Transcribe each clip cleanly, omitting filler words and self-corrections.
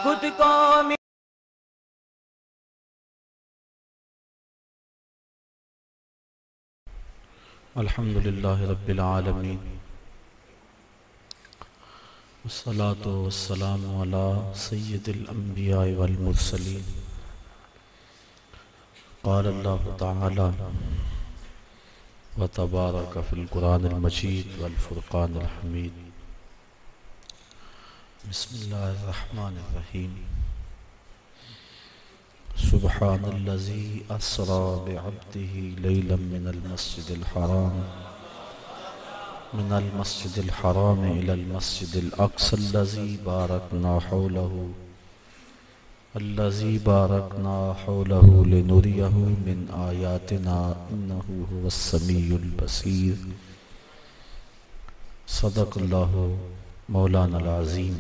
خود کو الحمد للہ رب العالمین والصلاة والسلام علی سید الانبیاء والمرسلین قال اللہ تعالی وتبارک فی القرآن المجید والفرقان الحمید بسم اللہ الرحمن الرحیم سبحان الذی اسری بعبده لیلا من المسجد الحرام إلى المسجد الأقصى الذي باركنا حوله لنريه من آياتنا إنه هو السميع البصير صدق الله مولانا العظيم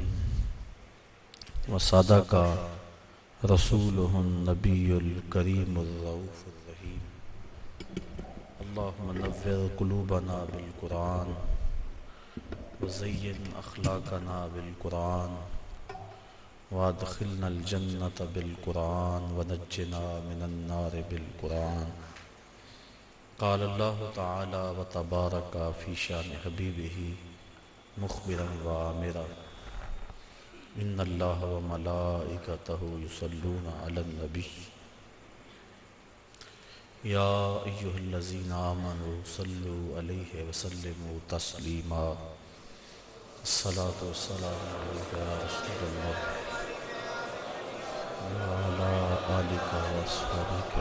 وصدق رسوله النبي الكريم الرؤوف الرحيم اللهم نور قلوبنا بالقرآن وزين أخلاقنا بالقرآن وادخلنا الجنة بالقرآن ونجنا من النار بالقرآن قال الله تعالى وتبارك في شان حبيبه مخبرا وآمرا إن الله وملائكته يصلون على النبي يا أيها الذين آمنوا صلوا عليه وسلموا تسليما الصلاة والسلام عليك يا رسول الله وعلى آلك وأصحابك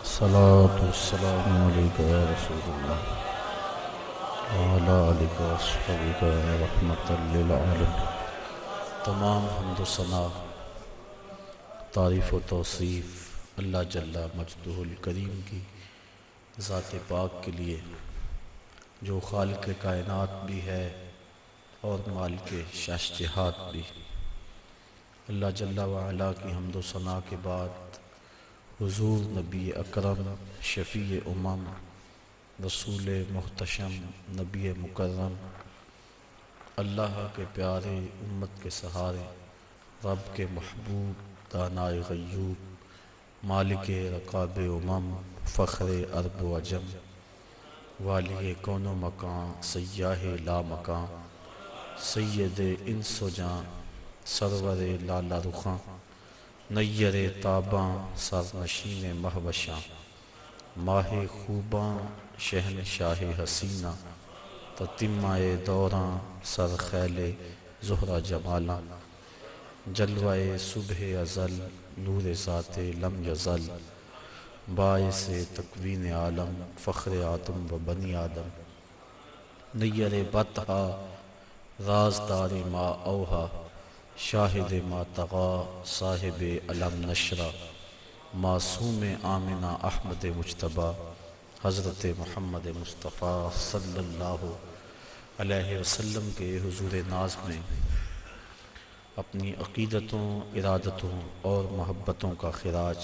الصلاة والسلام عليك يا رسول الله وعلى آلك وأصحابك رحمة للعالمين تمام حمد و ثنا تعریف و توصیف اللہ جل مجدہ الکریم کی ذات پاک کے لیے جو خالق کائنات بھی ہے اور مالک شش جہات بھی۔ اللہ جل وعلا کی حمد و ثنا کے بعد حضور نبی اکرم شفیع امم رسول محتشم نبی مکرم اللہ کے پیارے امت کے سہارے رب کے محبوب دانائے غیوب مالک رقاب امم فخر عرب و عجم والی کون و مکان سیاہ لا مکان سید انس و جان سرور لالا رخاں نیر تاباں سرنشین مہوشاں ماہ خوباں شہنشاہ حسینہ تتمہ دوراں سر خیل زہرہ جمالاں جلوہ صبح ازل نور ذات لم یزل باعث تکوین عالم فخر آدم و بنی آدم نیر بطحا رازدار ما اوہا شاہد ما تغا صاحب علم نشرہ معصوم آمنہ احمد مجتبیٰ حضرت محمد مصطفیٰ صلی اللہ علیہ وسلم کے حضور ناز میں اپنی عقیدتوں ارادتوں اور محبتوں کا خراج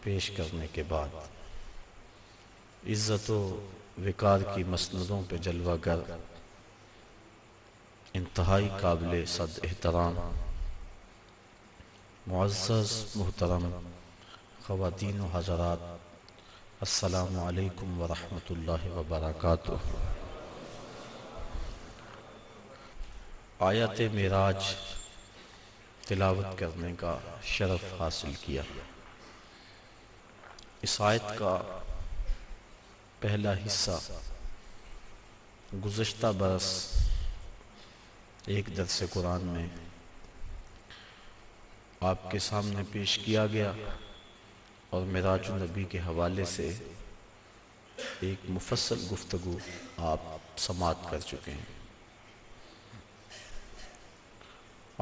پیش کرنے کے بعد عزت و وقار کی مسندوں پہ جلوہ گر انتہائی قابل صد احترام معزز محترم خواتین و حضرات السلام علیکم ورحمۃ اللہ وبرکاتہ۔ آیت معراج تلاوت کرنے کا شرف حاصل کیا۔ اس آیت کا پہلا حصہ گزشتہ برس ایک درس قرآن میں آپ کے سامنے پیش کیا گیا اور معراج النبی کے حوالے سے ایک مفصل گفتگو آپ سماعت کر چکے ہیں۔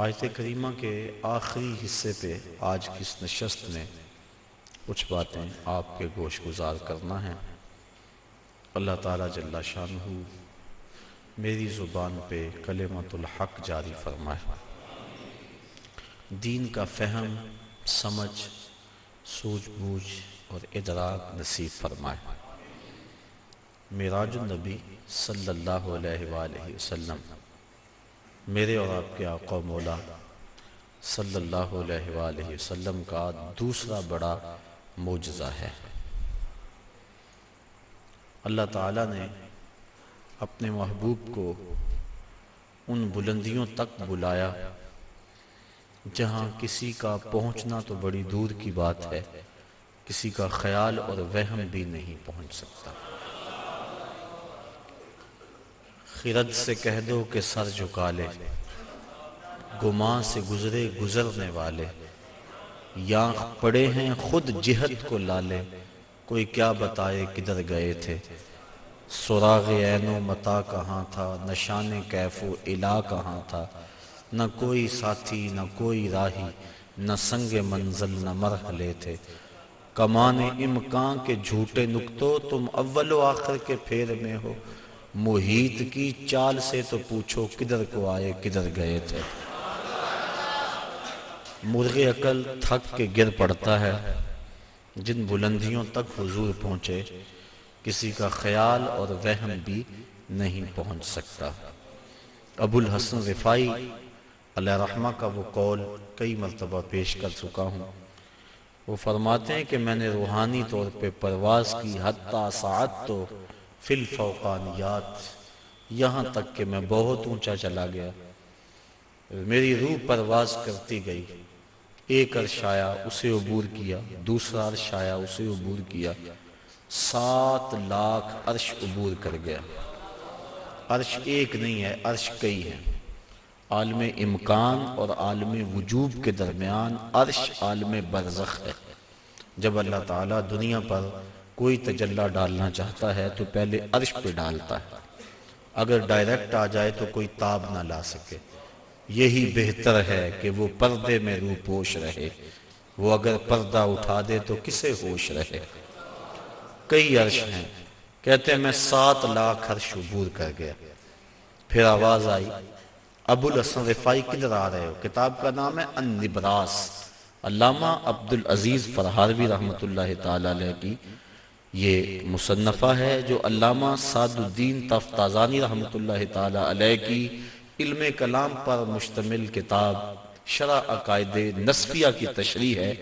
آیت کریمہ کے آخری حصے پہ آج کی اس نشست میں کچھ باتیں آپ کے گوش گزار کرنا ہے۔ اللہ تعالیٰ جل شانہ میری زبان پہ کلمۃ الحق جاری فرمائے، دین کا فہم سمجھ سوجھ بوجھ اور ادراک نصیب فرمائے۔ معراج النبی صلی اللہ علیہ وآلہ وسلم میرے اور آپ کے آقا و مولا صلی اللہ علیہ وآلہ وسلم کا دوسرا بڑا معجزہ ہے۔ اللہ تعالیٰ نے اپنے محبوب کو ان بلندیوں تک بلایا جہاں کسی کا پہنچنا تو بڑی دور کی بات ہے، کسی کا خیال اور وہم بھی نہیں پہنچ سکتا۔ خرد سے کہہ دو کہ سر جھکا لے، گمان سے گزرے گزرنے والے، یہاں پڑے ہیں خود جہت کو لالے، کوئی کیا بتائے کدھر گئے تھے، سراغ عین و متا کہاں تھا، نشان کیف و الا کہاں تھا، نہ کوئی ساتھی نہ کوئی راہی، نہ سنگ منزل نہ مرحلے تھے، کمان امکان کے جھوٹے نکتوں تم اول و آخر کے پھیر میں ہو، محیط کی چال سے تو پوچھو کدھر کو آئے کدھر گئے تھے۔ مرغ عقل تھک کے گر پڑتا ہے، جن بلندیوں تک حضور پہنچے کسی کا خیال اور وہم بھی نہیں پہنچ سکتا۔ ابو الحسن رفاعی علیہ رحمہ کا وہ قول کئی مرتبہ پیش کر چکا ہوں۔ وہ فرماتے ہیں کہ میں نے روحانی طور پہ پرواز کی حتی ساعت تو فی الفوقانیات، یہاں تک کہ میں بہت اونچا چلا گیا، میری روح پرواز کرتی گئی، ایک عرش آیا اسے عبور کیا، دوسرا عرش آیا اسے عبور کیا، 7 لاکھ عرش عبور کر گیا۔ عرش ایک نہیں ہے، عرش کئی ہیں۔ عالم امکان اور عالم وجوب کے درمیان عرش عالم برزخ ہے۔ جب اللہ تعالیٰ دنیا پر کوئی تجلی ڈالنا چاہتا ہے تو پہلے عرش پہ ڈالتا ہے، اگر ڈائریکٹ آ جائے تو کوئی تاب نہ لا سکے۔ یہی بہتر ہے کہ وہ پردے میں روح پوش رہے، وہ اگر پردہ اٹھا دے تو کسے ہوش رہے۔ کئی عرش ہیں، کہتے ہیں میں 7 لاکھ عرش عبور کر گیا۔ پھر آواز آئی ابو الحسن رفاعی کدھر آ رہے ہو؟ کتاب کا نام ہے النبراس، علامہ عبدالعزیز فرہاروی رحمۃ اللہ تعالی علیہ کی یہ مصنفہ ہے، جو علامہ سعد الدین تفتازانی رحمۃ اللہ تعالی علیہ کی علم کلام پر مشتمل کتاب شرح عقائد نسبیہ کی تشریح ہے،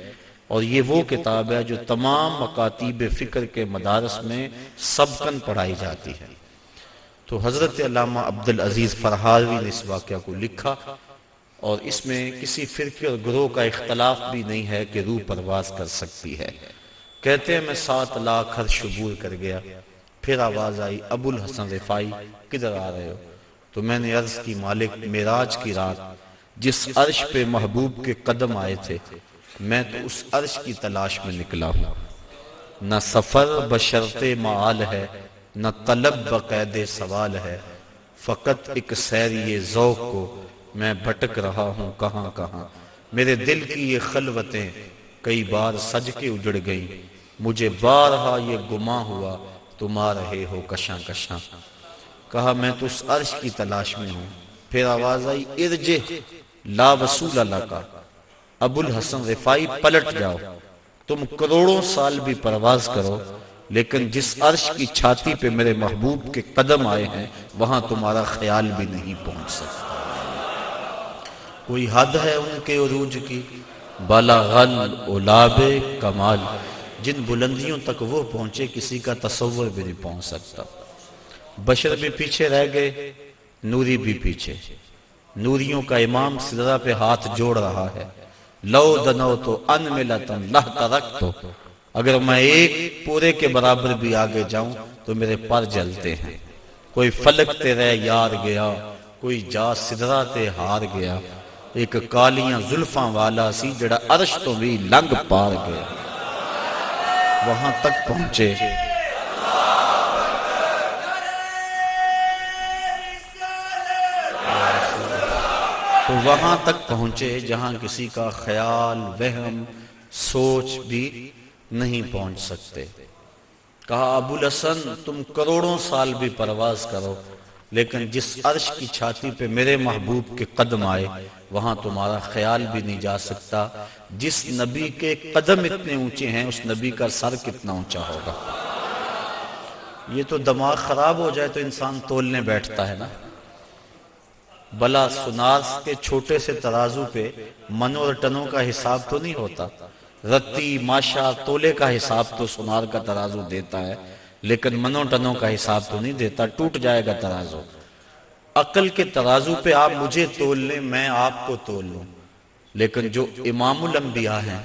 اور یہ وہ کتاب ہے جو تمام مکاتیب فکر کے مدارس میں سبقاً پڑھائی جاتی ہے۔ تو حضرت علامہ عبدالعزیز فرہاروی نے اس واقعہ کو لکھا، اور اس میں کسی فرقے اور گروہ کا اختلاف بھی نہیں ہے کہ روح پرواز کر سکتی ہے۔ کہتے ہیں میں 7 لاکھ عرش عبور کر گیا، پھر آواز آئی ابو الحسن رفاعی کدھر آ رہے ہو؟ تو میں نے عرض کی مالک معراج کی رات جس عرش پہ محبوب کے قدم آئے تھے، میں تو اس عرش کی تلاش میں نکلا ہوں، نہ سفر بشرط معال ہے، نہ طلب بقید سوال ہے، فقط ایک سیری ذوق کو میں بھٹک رہا ہوں کہاں کہاں، میرے دل کی یہ خلوتیں کئی بار سج کے اجڑ گئیں، مجھے بارہا یہ گماں ہوا تم آ رہے ہو کشاں کشاں۔ کہا میں تو اس عرش کی تلاش میں ہوں۔ پھر آواز آئی ارجع لا وصول لکا، ابو الحسن رفاعی پلٹ جاؤ، تم کروڑوں سال بھی پرواز کرو لیکن جس عرش کی چھاتی پہ میرے محبوب کے قدم آئے ہیں وہاں تمہارا خیال بھی نہیں پہنچ سکتا۔ کوئی حد ہے ان کے عروج کی، بلغ العلاب کمال، جن بلندیوں تک وہ پہنچے کسی کا تصور بھی نہیں پہنچ سکتا۔ بشر بھی پیچھے رہ گئے، نوری بھی پیچھے۔ نوریوں کا امام سدرہ پہ ہاتھ جوڑ رہا ہے، لو دنو تو ان ملتن لہ ترکتو، اگر میں ایک پورے کے برابر بھی آگے جاؤں تو میرے پر جلتے ہیں۔ کوئی فلک تے رہ یار گیا، کوئی جا سدرہ تے ہار گیا، ایک کالیاں زلفاں والا سی جڑا عرش تو بھی لنگ پار گیا۔ وہاں تک پہنچے تو وہاں تک پہنچے جہاں کسی کا خیال وہم سوچ بھی نہیں پہنچ سکتے۔ کہا ابو الحسن تم کروڑوں سال بھی پرواز کرو لیکن جس عرش کی چھاتی پہ میرے محبوب کے قدم آئے وہاں تمہارا خیال بھی نہیں جا سکتا۔ جس نبی کے قدم اتنے اونچے ہیں اس نبی کا سر کتنا اونچا ہوگا۔ یہ تو دماغ خراب ہو جائے تو انسان تولنے بیٹھتا ہے نا۔ بلا سنار کے چھوٹے سے ترازو پہ منوں اور ٹنوں کا حساب تو نہیں ہوتا، رتی ماشا تولے کا حساب تو سنار کا ترازو دیتا ہے، لیکن منوں ٹنوں کا حساب تو نہیں دیتا، ٹوٹ جائے گا ترازو۔ عقل کے ترازو پہ آپ مجھے تول لیں، میں آپ کو تول لوں، لیکن جو امام الانبیاء ہیں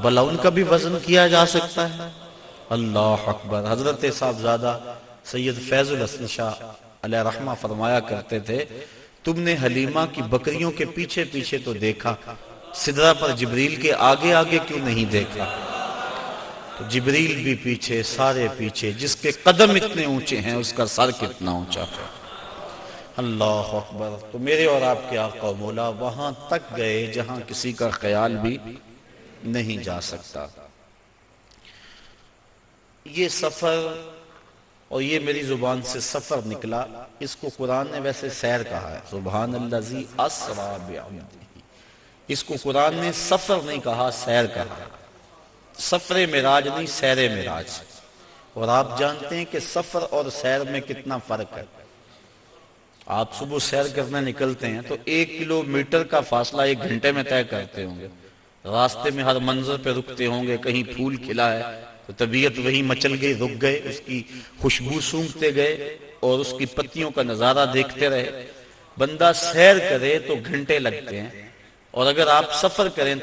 بھلا ان کا بھی وزن کیا جا سکتا ہے؟ اللہ اکبر۔ حضرت صاحبزادہ سید فیض الحسن شاہ علیہ رحمہ فرمایا کرتے تھے، تم نے حلیمہ کی بکریوں کے پیچھے پیچھے تو دیکھا، سدرہ پر جبریل کے آگے آگے کیوں نہیں دیکھا؟ تو جبریل بھی پیچھے، سارے پیچھے، جس کے قدم اتنے اونچے ہیں اس کا سر کتنا اونچا ہے۔ اللہ اکبر۔ تو میرے اور آپ کے آقا و مولا وہاں تک گئے جہاں کسی کا خیال بھی نہیں جا سکتا۔ یہ سفر، اور یہ میری زبان سے سفر نکلا، اس کو قرآن نے ویسے سیر کہا ہے، سبحان الذی اسریٰ بعبدہ، اس کو قرآن نے سفر نہیں کہا، سیر کہا۔ سفر معراج نہیں، سیر معراج۔ اور آپ جانتے ہیں کہ سفر اور سیر میں کتنا فرق ہے۔ آپ صبح سیر کرنے نکلتے ہیں تو 1 کلومیٹر کا فاصلہ 1 گھنٹے میں طے کرتے ہوں گے، راستے میں ہر منظر پہ رکتے ہوں گے، کہیں پھول کھلا ہے تو طبیعت وہیں مچل گئی، رک گئے، اس کی خوشبو سونگھتے گئے اور اس کی پتیوں کا نظارہ دیکھتے رہے۔ بندہ سیر کرے تو گھنٹے لگتے ہیں، اور اگر آپ سفر کریں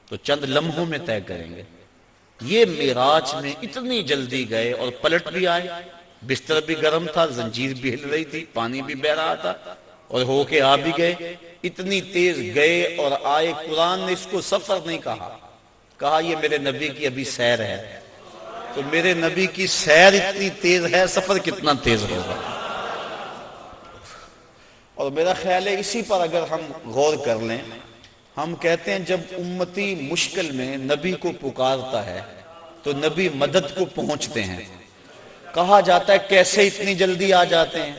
تو چند لمحوں میں طے کریں گے۔ یہ معراج میں اتنی جلدی گئے اور پلٹ بھی آئے، بستر بھی گرم تھا، زنجیر بھی ہل رہی تھی، پانی بھی بہہ رہا تھا، اور ہو کے آ بھی گئے، اتنی تیز گئے اور آئے۔ قرآن نے اس کو سفر نہیں کہا یہ میرے نبی کی ابھی سیر ہے۔ تو میرے نبی کی سیر اتنی تیز ہے، سفر کتنا تیز ہوگا۔ اور میرا خیال ہے اسی پر اگر ہم غور کر لیں، ہم کہتے ہیں جب امتی مشکل میں نبی کو پکارتا ہے تو نبی مدد کو پہنچتے ہیں۔ کہا جاتا ہے کیسے اتنی جلدی آ جاتے ہیں؟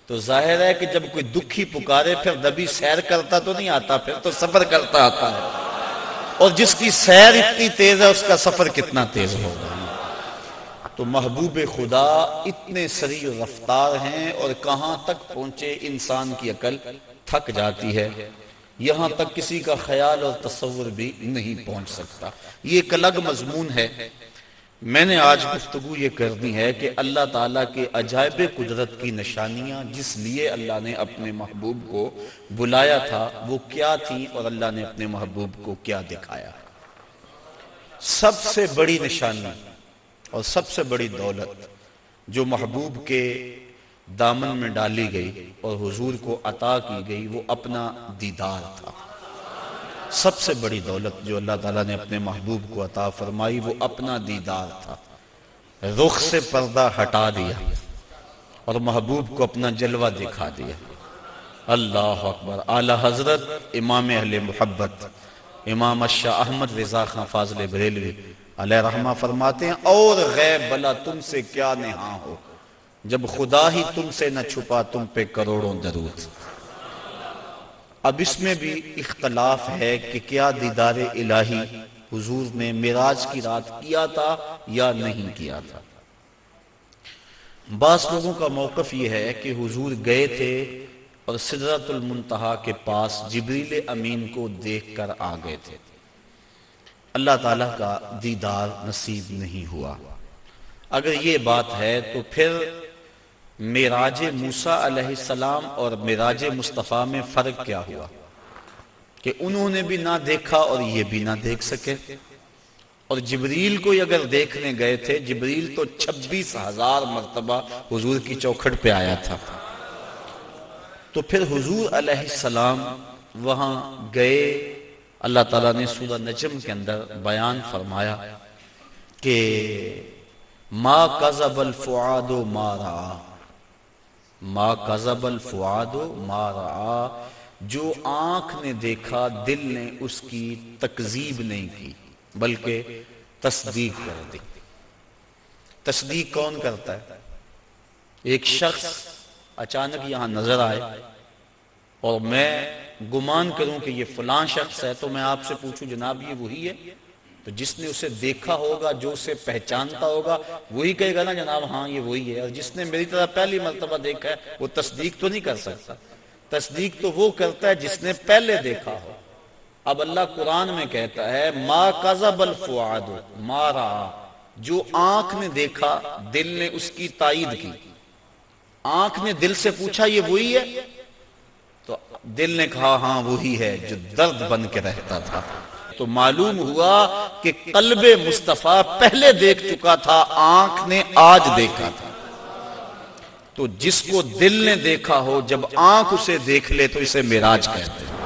تو ظاہر ہے کہ جب کوئی دکھی پکارے پھر نبی سیر کرتا تو نہیں آتا، پھر تو سفر کرتا آتا ہے، اور جس کی سیر اتنی تیز ہے اس کا سفر کتنا تیز ہوگا۔ تو محبوب خدا اتنے سریع رفتار ہیں، اور کہاں تک پہنچے انسان کی عقل تھک جاتی ہے، یہاں تک کسی کا خیال اور تصور بھی نہیں پہنچ سکتا۔ یہ ایک الگ مضمون ہے۔ میں نے آج گفتگو یہ کرنی ہے کہ اللہ تعالیٰ کے عجائب قدرت کی نشانیاں جس لیے اللہ نے اپنے محبوب کو بلایا تھا وہ کیا تھیں، اور اللہ نے اپنے محبوب کو کیا دکھایا۔ سب سے بڑی نشانی اور سب سے بڑی دولت جو محبوب کے دامن میں ڈالی گئی اور حضور کو عطا کی گئی وہ اپنا دیدار تھا۔ سب سے بڑی دولت جو اللہ تعالیٰ نے اپنے محبوب کو عطا فرمائی وہ اپنا دیدار تھا۔ رخ سے پردہ ہٹا دیا اور محبوب کو اپنا جلوہ دکھا دیا۔ اللہ اکبر۔ اعلی حضرت امام اہل محبت امام الشاہ احمد رضا خان فاضل بریلوی علیہ رحمہ فرماتے ہیں، اور غیب بلا تم سے کیا نہاں ہو، جب خدا ہی تم سے نہ چھپا تم پہ کروڑوں درود۔ اب اس میں بھی اختلاف ہے کہ کیا دیدار الہی حضور نے معراج کی رات کیا تھا یا نہیں کیا تھا۔ بعض لوگوں کا موقف یہ ہے کہ حضور گئے تھے اور سدرۃ المنتہا کے پاس جبریل امین کو دیکھ کر آ گئے تھے، اللہ تعالیٰ کا دیدار نصیب نہیں ہوا۔ اگر یہ بات ہے تو پھر معراج موسیٰ علیہ السلام اور معراج مصطفیٰ میں فرق کیا ہوا کہ انہوں نے بھی نہ دیکھا اور یہ بھی نہ دیکھ سکے؟ اور جبریل کو اگر دیکھنے گئے تھے، جبریل تو 26,000 مرتبہ حضور کی چوکھٹ پہ آیا تھا، تو پھر حضور علیہ السلام وہاں گئے۔ اللہ تعالیٰ نے سورہ نجم کے اندر بیان فرمایا کہ ما کذب الفؤاد ما رأى، ما کذب الفؤاد ما رأى، جو آنکھ نے دیکھا دل نے اس کی تکذیب نہیں کی بلکہ تصدیق کر دی۔ تصدیق کون کرتا ہے؟ ایک شخص اچانک یہاں نظر آئے اور میں گمان کروں کہ یہ فلاں شخص ہے، تو میں آپ سے پوچھوں جناب یہ وہی ہے؟ تو جس نے اسے دیکھا ہوگا، جو اسے پہچانتا ہوگا، وہی کہے گا نا جناب ہاں یہ وہی ہے، اور جس نے میری طرح پہلی مرتبہ دیکھا ہے وہ تصدیق تو نہیں کر سکتا۔ تصدیق تو وہ کرتا ہے جس نے پہلے دیکھا ہو۔ اب اللہ قرآن میں کہتا ہے ما کذب الفؤاد ما رأى، جو آنکھ نے دیکھا دل نے اس کی تائید کی۔ آنکھ نے دل سے پوچھا یہ وہی ہے؟ تو دل نے کہا ہاں وہی ہے جو درد بن کے رہتا تھا۔ تو معلوم ہوا کہ قلب مصطفیٰ پہلے دیکھ چکا تھا، آنکھ نے آج دیکھا تھا۔ تو جس کو دل نے دیکھا ہو جب آنکھ اسے دیکھ لے تو اسے معراج کہتے ہیں۔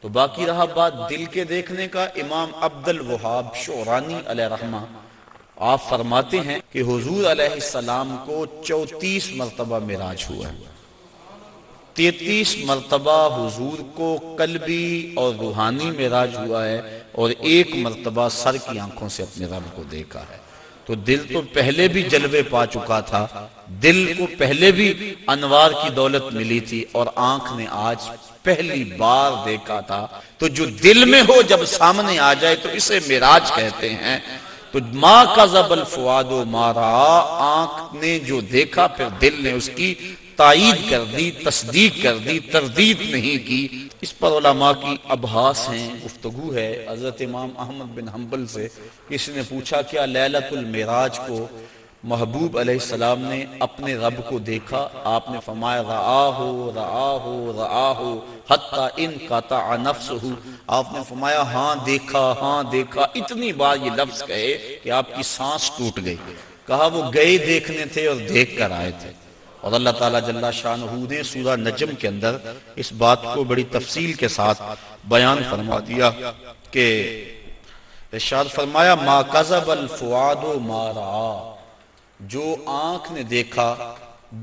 تو باقی رہا بات دل کے دیکھنے کا، امام عبد الوہاب شعرانی علیہ رحمہ آپ فرماتے ہیں کہ حضور علیہ السلام کو 34 مرتبہ معراج ہوا ہے۔ 33 مرتبہ حضور کو قلبی اور روحانی معراج ہوا ہے، اور 1 مرتبہ سر کی آنکھوں سے اپنے رب کو دیکھا ہے۔ تو دل تو پہلے بھی جلوے پا چکا تھا، دل کو پہلے بھی انوار کی دولت ملی تھی، اور آنکھ نے آج پہلی بار دیکھا تھا۔ تو جو دل میں ہو جب سامنے آ جائے تو اسے معراج کہتے ہیں۔ تو ما کذب الفؤاد ما رأى، آنکھ نے جو دیکھا پھر دل نے اس کی تائید کر دی، تصدیق کر دی، تردید نہیں کی۔ اس پر علماء کی ابحاث ہیں، گفتگو ہے۔ حضرت امام احمد بن حنبل سے کسی نے پوچھا کیا لیلۃ المعراج کو محبوب علیہ السلام نے اپنے رب کو دیکھا؟ آپ نے فرمایا رآہ رآہ رآہ حتی انقطع نفسہ، آپ نے فرمایا ہاں دیکھا، اتنی بار یہ لفظ کہے کہ آپ کی سانس ٹوٹ گئی۔ کہا وہ گئے دیکھنے تھے اور دیکھ کر آئے تھے۔ اور اللہ تعالیٰ جل شانہ نے سورہ نجم کے اندر اس بات کو بڑی تفصیل کے ساتھ بیان فرما دیا کہ ارشاد فرمایا ما کذب الفؤاد ما رأى، جو آنکھ نے دیکھا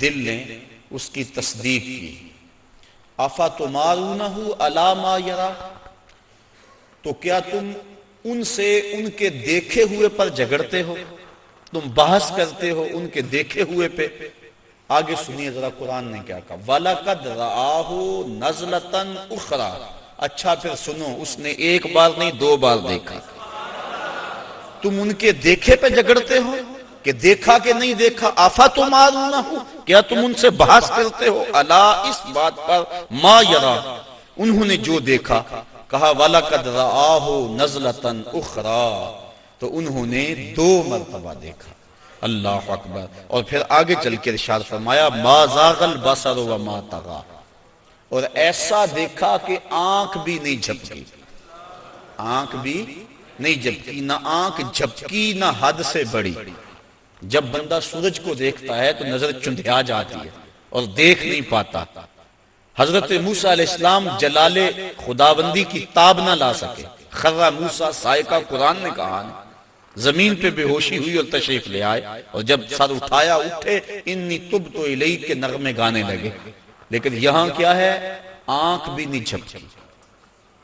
دل نے اس کی تصدیق کی۔ افتمارونہ علی ما یری، تو کیا تم ان سے ان کے دیکھے ہوئے پر جھگڑتے ہو، تم بحث کرتے ہو ان کے دیکھے ہوئے پہ؟ آگے سنیے ذرا قرآن نے کیا کہا، وَلَقَدْ رَآهُ نَزْلَةً أُخْرَى، اچھا پھر سنو، اس نے 1 بار نہیں 2 بار دیکھا۔ تم ان کے دیکھے پہ جھگڑتے ہو کہ دیکھا کہ نہیں دیکھا؟ افتمارونہ، کیا تم ان سے بحث کرتے ہو؟ الا، اس بات پر، ما یرا، انہوں نے جو دیکھا۔ کہا وَلَقَدْ رَآهُ نَزْلَةً أُخْرَى، تو انہوں نے 2 مرتبہ دیکھا۔ اللہ اکبر۔ اور پھر آگے چل کے ارشاد فرمایا ما زاغ البصر وما طغى، اور ایسا دیکھا کہ آنکھ بھی نہیں جھپکی، آنکھ بھی نہیں جھپکی، نہ آنکھ جھپکی نہ حد سے بڑی۔ جب بندہ سورج کو دیکھتا ہے تو نظر چندھیا جاتی ہے اور دیکھ نہیں پاتا۔ حضرت موسیٰ علیہ السلام جلال خداوندی کی تاب نہ لا سکے، خرّ موسیٰ صاعقہ، قرآن نے کہا، زمین پہ بے ہوشی ہوئی اور تشریف لے آئے، اور جب سر اٹھایا اٹھے، انی تبت الیک کے نغمے گانے لگے۔ لیکن یہاں کیا ہے، آنکھ بھی نہیں جھپکی،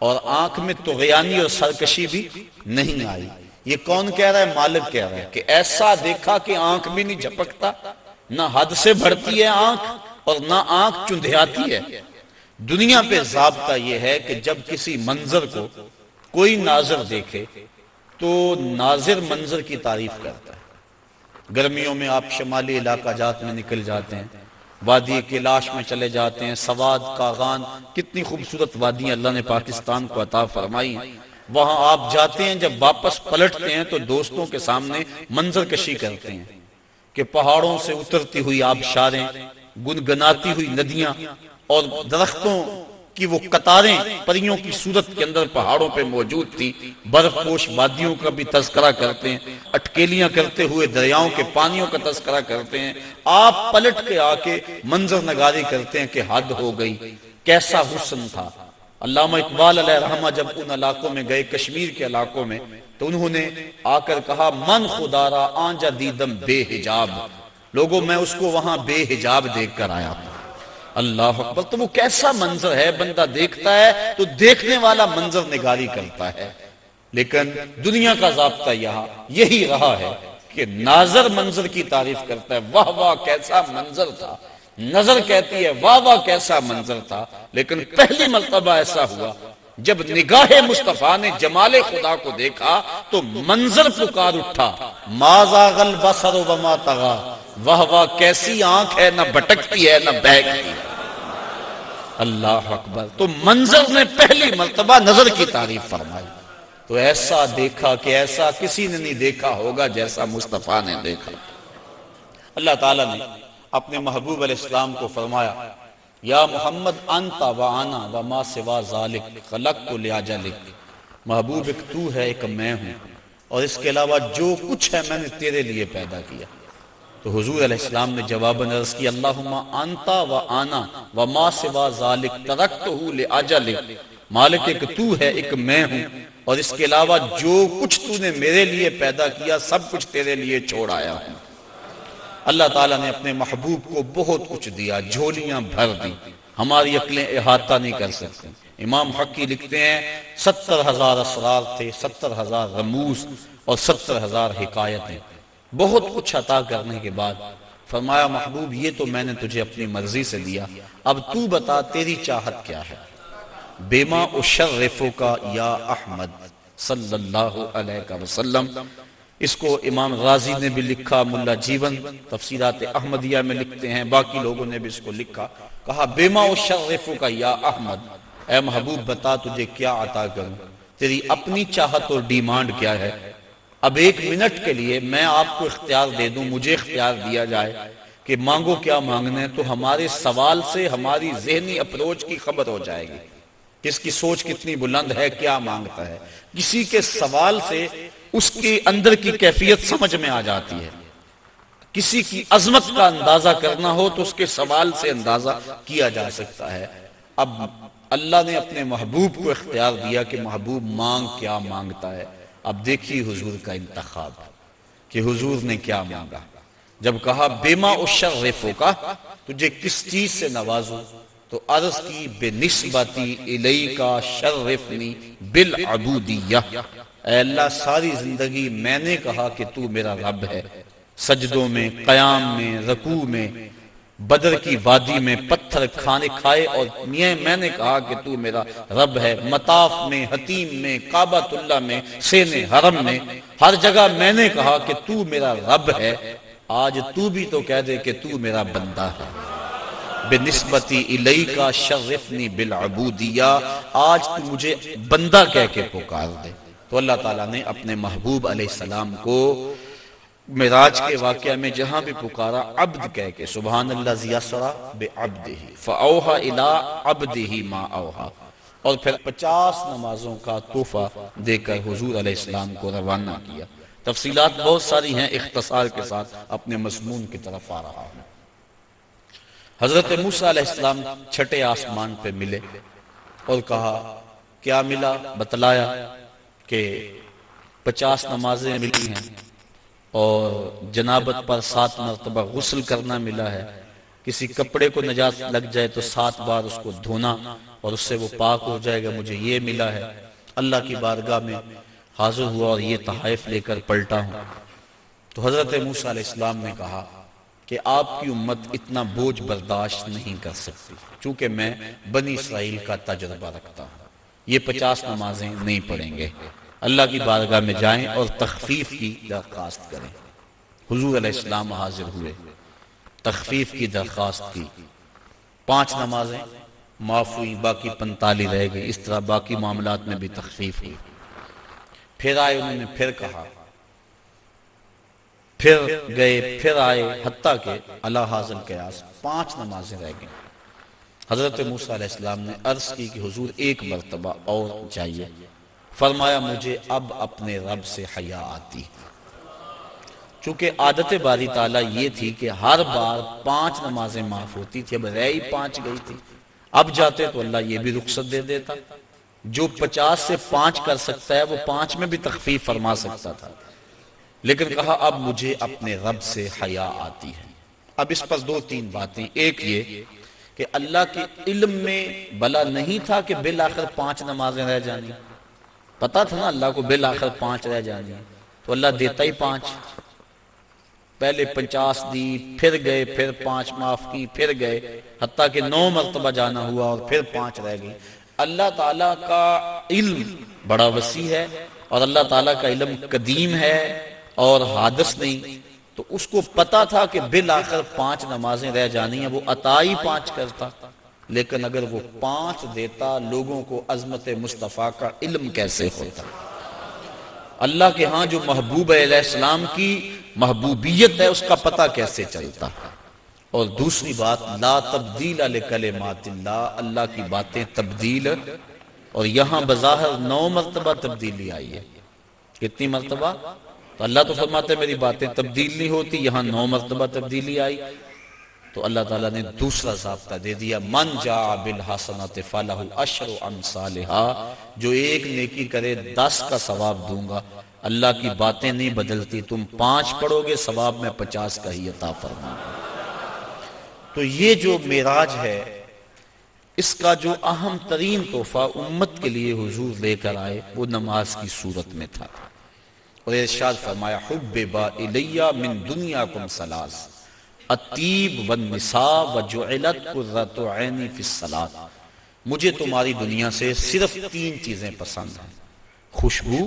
اور آنکھ میں طغیانی اور سرکشی بھی نہیں آئی۔ یہ کون کہہ رہا ہے؟ مالک کہہ رہا ہے کہ ایسا دیکھا کہ آنکھ بھی نہیں جھپکتا، نہ حد سے بڑھتی ہے آنکھ اور نہ آنکھ چندھیاتی ہے۔ دنیا پہ ضابطہ یہ ہے کہ جب کسی منظر کو کوئی ناظر دیکھے تو ناظر منظر کی تعریف کرتا ہے۔ گرمیوں میں آپ شمالی علاقہ جات میں نکل جاتے ہیں، وادی کیلاش میں چلے جاتے ہیں، سواد، کاغان، کتنی خوبصورت وادیاں اللہ نے پاکستان کو عطا فرمائی ہیں۔ وہاں آپ جاتے ہیں، جب واپس پلٹتے ہیں تو دوستوں کے سامنے منظر کشی کرتے ہیں کہ پہاڑوں سے اترتی ہوئی آبشاریں، گنگناتی ہوئی ندیاں، اور درختوں کی وہ قطاریں پریوں کی صورت کے اندر پہاڑوں پہ موجود تھی۔ برف پوش وادیوں کا بھی تذکرہ کرتے ہیں، اٹکیلیاں کرتے ہوئے دریاؤں کے پانیوں کا تذکرہ کرتے ہیں۔ آپ پلٹ کے آ کے منظر نگاری کرتے ہیں کہ حد ہو گئی، کیسا حسن تھا۔ علامہ اقبال علیہ رحمہ جب ان علاقوں میں گئے، کشمیر کے علاقوں میں، تو انہوں نے آ کر کہا من خدا را آنجا دیدم بے حجاب، لوگوں میں اس کو وہاں بے حجاب دیکھ کر آیا۔ اللہ اکبر۔ تو وہ کیسا منظر ہے، بندہ دیکھتا ہے تو دیکھنے والا منظر نگاری کرتا ہے۔ لیکن دنیا کا ضابطہ یہاں یہی رہا ہے کہ ناظر منظر کی تعریف کرتا ہے، واہ واہ کیسا منظر تھا، نظر کہتی ہے واہ واہ کیسا منظر تھا۔ لیکن پہلی مرتبہ ایسا ہوا جب نگاہ مصطفیٰ نے جمال خدا کو دیکھا تو منظر پکار اٹھا، ما زاغ البصر وما طغى، واہ واہ کیسی آنکھ ہے، نہ بھٹکتی ہے نہ بہکتی ہے۔ اللہ اکبر. تو منظر نے پہلی مرتبہ نظر کی تعریف فرمائی. تو ایسا دیکھا کہ ایسا کسی نے نہیں دیکھا ہوگا جیسا مصطفیٰ نے دیکھا. اللہ تعالیٰ نے اپنے محبوب علیہ السلام کو فرمایا یا محمد انت و انا و ما سوا ذالک خلقت لاجلک. محبوب ایک تو ہے ایک میں ہوں اور اس کے علاوہ جو کچھ ہے میں نے تیرے لیے پیدا کیا. تو حضور علیہ السلام نے جواباً عرض کی اللہم انت و انا و ما سوا ذالک ترکتہ لاجلک. مالک ایک تو ہے ایک میں ہوں اور اس کے علاوہ جو کچھ تو نے میرے لیے پیدا کیا سب کچھ تیرے لیے چھوڑ آیا ہوں. اللہ تعالیٰ نے اپنے محبوب کو بہت کچھ دیا، جھولیاں بھر دی، ہماری عقلیں احاطہ نہیں کر سکتی. امام حقی لکھتے ہیں 70,000 اسرار تھے، 70,000 رموز اور 70,000 حکایتیں. بہت کچھ عطا کرنے کے بعد فرمایا محبوب یہ تو میں نے تجھے اپنی مرضی سے دیا، اب تو بتا تیری چاہت کیا ہے. بیما اشرفک یا احمد صلی اللہ علیہ وسلم. اس کو امام غازی نے بھی لکھا، ملا جیون تفسیرات احمدیہ میں لکھتے ہیں، باقی لوگوں نے بھی اس کو لکھا. کہا بیما اشرفک یا احمد، اے محبوب بتا تجھے کیا عطا کروں، تیری اپنی چاہت اور ڈیمانڈ کیا ہے. اب 1 منٹ کے لیے میں آپ کو اختیار دے دوں، مجھے اختیار دیا جائے کہ مانگو کیا مانگنا ہے، تو ہمارے سوال سے ہماری ذہنی اپروچ کی خبر ہو جائے گی، کس کی سوچ کتنی بلند ہے، کیا مانگتا ہے. کسی کے سوال سے اس کے اندر کی کیفیت سمجھ میں آ جاتی ہے. کسی کی عظمت کا اندازہ کرنا ہو تو اس کے سوال سے اندازہ کیا جا سکتا ہے. اب اللہ نے اپنے محبوب کو اختیار دیا کہ محبوب مانگ کیا مانگتا ہے. اب دیکھیے حضور کا انتخاب کہ حضور نے کیا مانگا. جب کہا بیما اشرفک، تجھے کس چیز سے نوازوں، تو عرض کی بنسبتی الیک شرفنی بالعبودیہ. اے اللہ ساری زندگی میں نے کہا کہ تو میرا رب ہے، سجدوں میں، قیام میں، رکوع میں، بدر کی وادی میں پتھر کھانے کھائے اور میں نے کہا کہ تو میرا رب ہے. مطاف میں، حتیم میں، کعبۃ اللہ میں، سین حرم میں، ہر جگہ میں نے کہا کہ تو میرا رب ہے. آج تو بھی تو کہہ دے کہ تو میرا بندہ ہے. بنسبتی الیک شرفنی بالعبودیہ، آج تو مجھے بندہ کہہ کے پکار دے. تو اللہ تعالیٰ نے اپنے محبوب علیہ السلام کو معراج کے واقعہ میں جہاں بھی پکارا عبد کہہ کے، سبحان الذی اسری بعبدہ فاوحی الی عبدہ ما اوحی، اور پھر 50 نمازوں کا تحفہ دے کر حضور علیہ السلام کو روانہ کیا. تفصیلات بہت ساری ہیں، اختصار کے ساتھ اپنے مضمون کی طرف آ رہا ہوں. حضرت موسیٰ علیہ السلام چھٹے آسمان پہ ملے اور کہا کیا ملا، بتلایا کہ 50 نمازیں ملی ہیں اور جنابت پر 7 مرتبہ غسل کرنا ملا ہے. کسی کپڑے کو نجاست لگ جائے تو 7 بار اس کو دھونا اور اس سے وہ پاک ہو جائے گا، مجھے یہ ملا ہے. اللہ کی بارگاہ میں حاضر ہوا اور یہ تحائف لے کر پلٹا ہوں. تو حضرت موسیٰ علیہ السلام نے کہا کہ آپ کی امت اتنا بوجھ برداشت نہیں کر سکتی، چونکہ میں بنی اسرائیل کا تجربہ رکھتا ہوں. یہ 50 نمازیں نہیں پڑھیں گے. اللہ کی بارگاہ میں جائیں اور تخفیف کی درخواست کریں. حضور علیہ السلام حاضر ہوئے، تخفیف کی درخواست کی. 5 نمازیں معاف ہوئی، باقی 45 رہ گئی. اس طرح باقی معاملات میں بھی تخفیف ہوئی. پھر آئے، انہوں نے پھر کہا، پھر گئے، پھر آئے، حتیٰ کہ اللہ حاضر قیاس 5 نمازیں رہ گئیں. حضرت موسیٰ علیہ السلام نے عرض کی کہ حضور 1 مرتبہ اور چاہیے. فرمایا مجھے اب اپنے رب سے حیا آتی. چونکہ عادت باری تعالیٰ یہ تھی کہ ہر بار 5 نمازیں معاف ہوتی تھی، اب رہ ہی 5 گئی تھی. اب جاتے تو اللہ یہ بھی رخصت دے دیتا، جو 50 سے 5 کر سکتا ہے وہ 5 میں بھی تخفیف فرما سکتا تھا. لیکن کہا اب مجھے اپنے رب سے حیا آتی ہے. اب اس پر 2-3 باتیں. ایک یہ کہ اللہ کے علم میں بلا نہیں تھا کہ بالآخر 5 نمازیں رہ جانی. پتا تھا نا اللہ کو بالآخر 5 رہ جانی، تو اللہ دیتا ہی 5. پہلے 50 دی، پھر گئے، پھر 5 معاف کی، پھر گئے، حتیٰ کہ 9 مرتبہ جانا ہوا اور پھر 5 رہ گئی. اللہ تعالیٰ کا علم بڑا وسیع ہے اور اللہ تعالیٰ کا علم قدیم ہے اور حادث نہیں. تو اس کو پتا تھا کہ بالآخر 5 نمازیں رہ جانی ہیں، وہ عطا ہی 5 کرتا. لیکن اگر وہ 5 دیتا لوگوں کو عظمت مصطفیٰ کا علم کیسے ہوتا؟ اللہ کے ہاں جو محبوب علیہ السلام کی محبوبیت ہے اس کا پتہ کیسے چلتا؟ اور دوسری بات، لا تبدیل لکلمات اللہ، اللہ کی باتیں تبدیل، اور یہاں بظاہر 9 مرتبہ تبدیلی آئی ہے۔ کتنی مرتبہ؟ تو اللہ تو فرماتے ہیں میری باتیں تبدیل نہیں ہوتی، یہاں 9 مرتبہ تبدیلی آئی۔ تو اللہ تعالیٰ نے دوسرا ضابطہ دے دیا، من جاء بالحسنۃ فلہ عشر امثالھا، جو ایک نیکی کرے 10 کا ثواب دوں گا۔ اللہ کی باتیں نہیں بدلتی، تم 5 پڑھو گے ثواب میں 50 کا ہی عطا فرماؤں گا۔ تو یہ جو معراج ہے اس کا جو اہم ترین تحفہ امت کے لیے حضور لے کر آئے وہ نماز کی صورت میں تھا، اور ارشاد فرمایا حبب الی من دنیاکم ثلاث الطیب والنساء وجعلت قرۃ عینی فی الصلاۃ، مجھے تمہاری دنیا سے صرف 3 چیزیں پسند ہیں، خوشبو،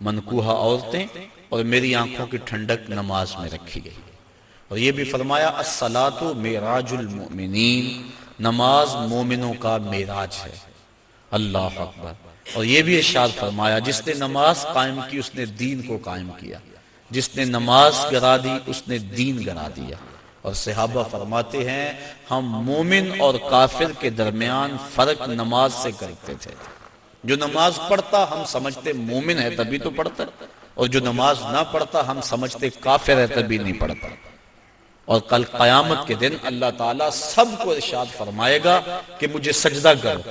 منکوحہ عورتیں، اور میری آنکھوں کی ٹھنڈک نماز میں رکھی گئی۔ اور یہ بھی فرمایا الصلاۃ معراج المؤمنین، نماز مومنوں کا معراج ہے۔ اللہ اکبر۔ اور یہ بھی ارشاد فرمایا جس نے نماز قائم کی اس نے دین کو قائم کیا، جس نے نماز گرا دی اس نے دین گرا دیا۔ اور صحابہ فرماتے ہیں ہم مومن اور کافر کے درمیان فرق نماز سے کرتے تھے، جو نماز پڑھتا ہم سمجھتے مومن ہے تبھی تو پڑھتا، اور جو نماز نہ پڑھتا ہم سمجھتے کافر ہے تبھی نہیں پڑھتا۔ اور کل قیامت کے دن اللہ تعالیٰ سب کو ارشاد فرمائے گا کہ مجھے سجدہ کرو،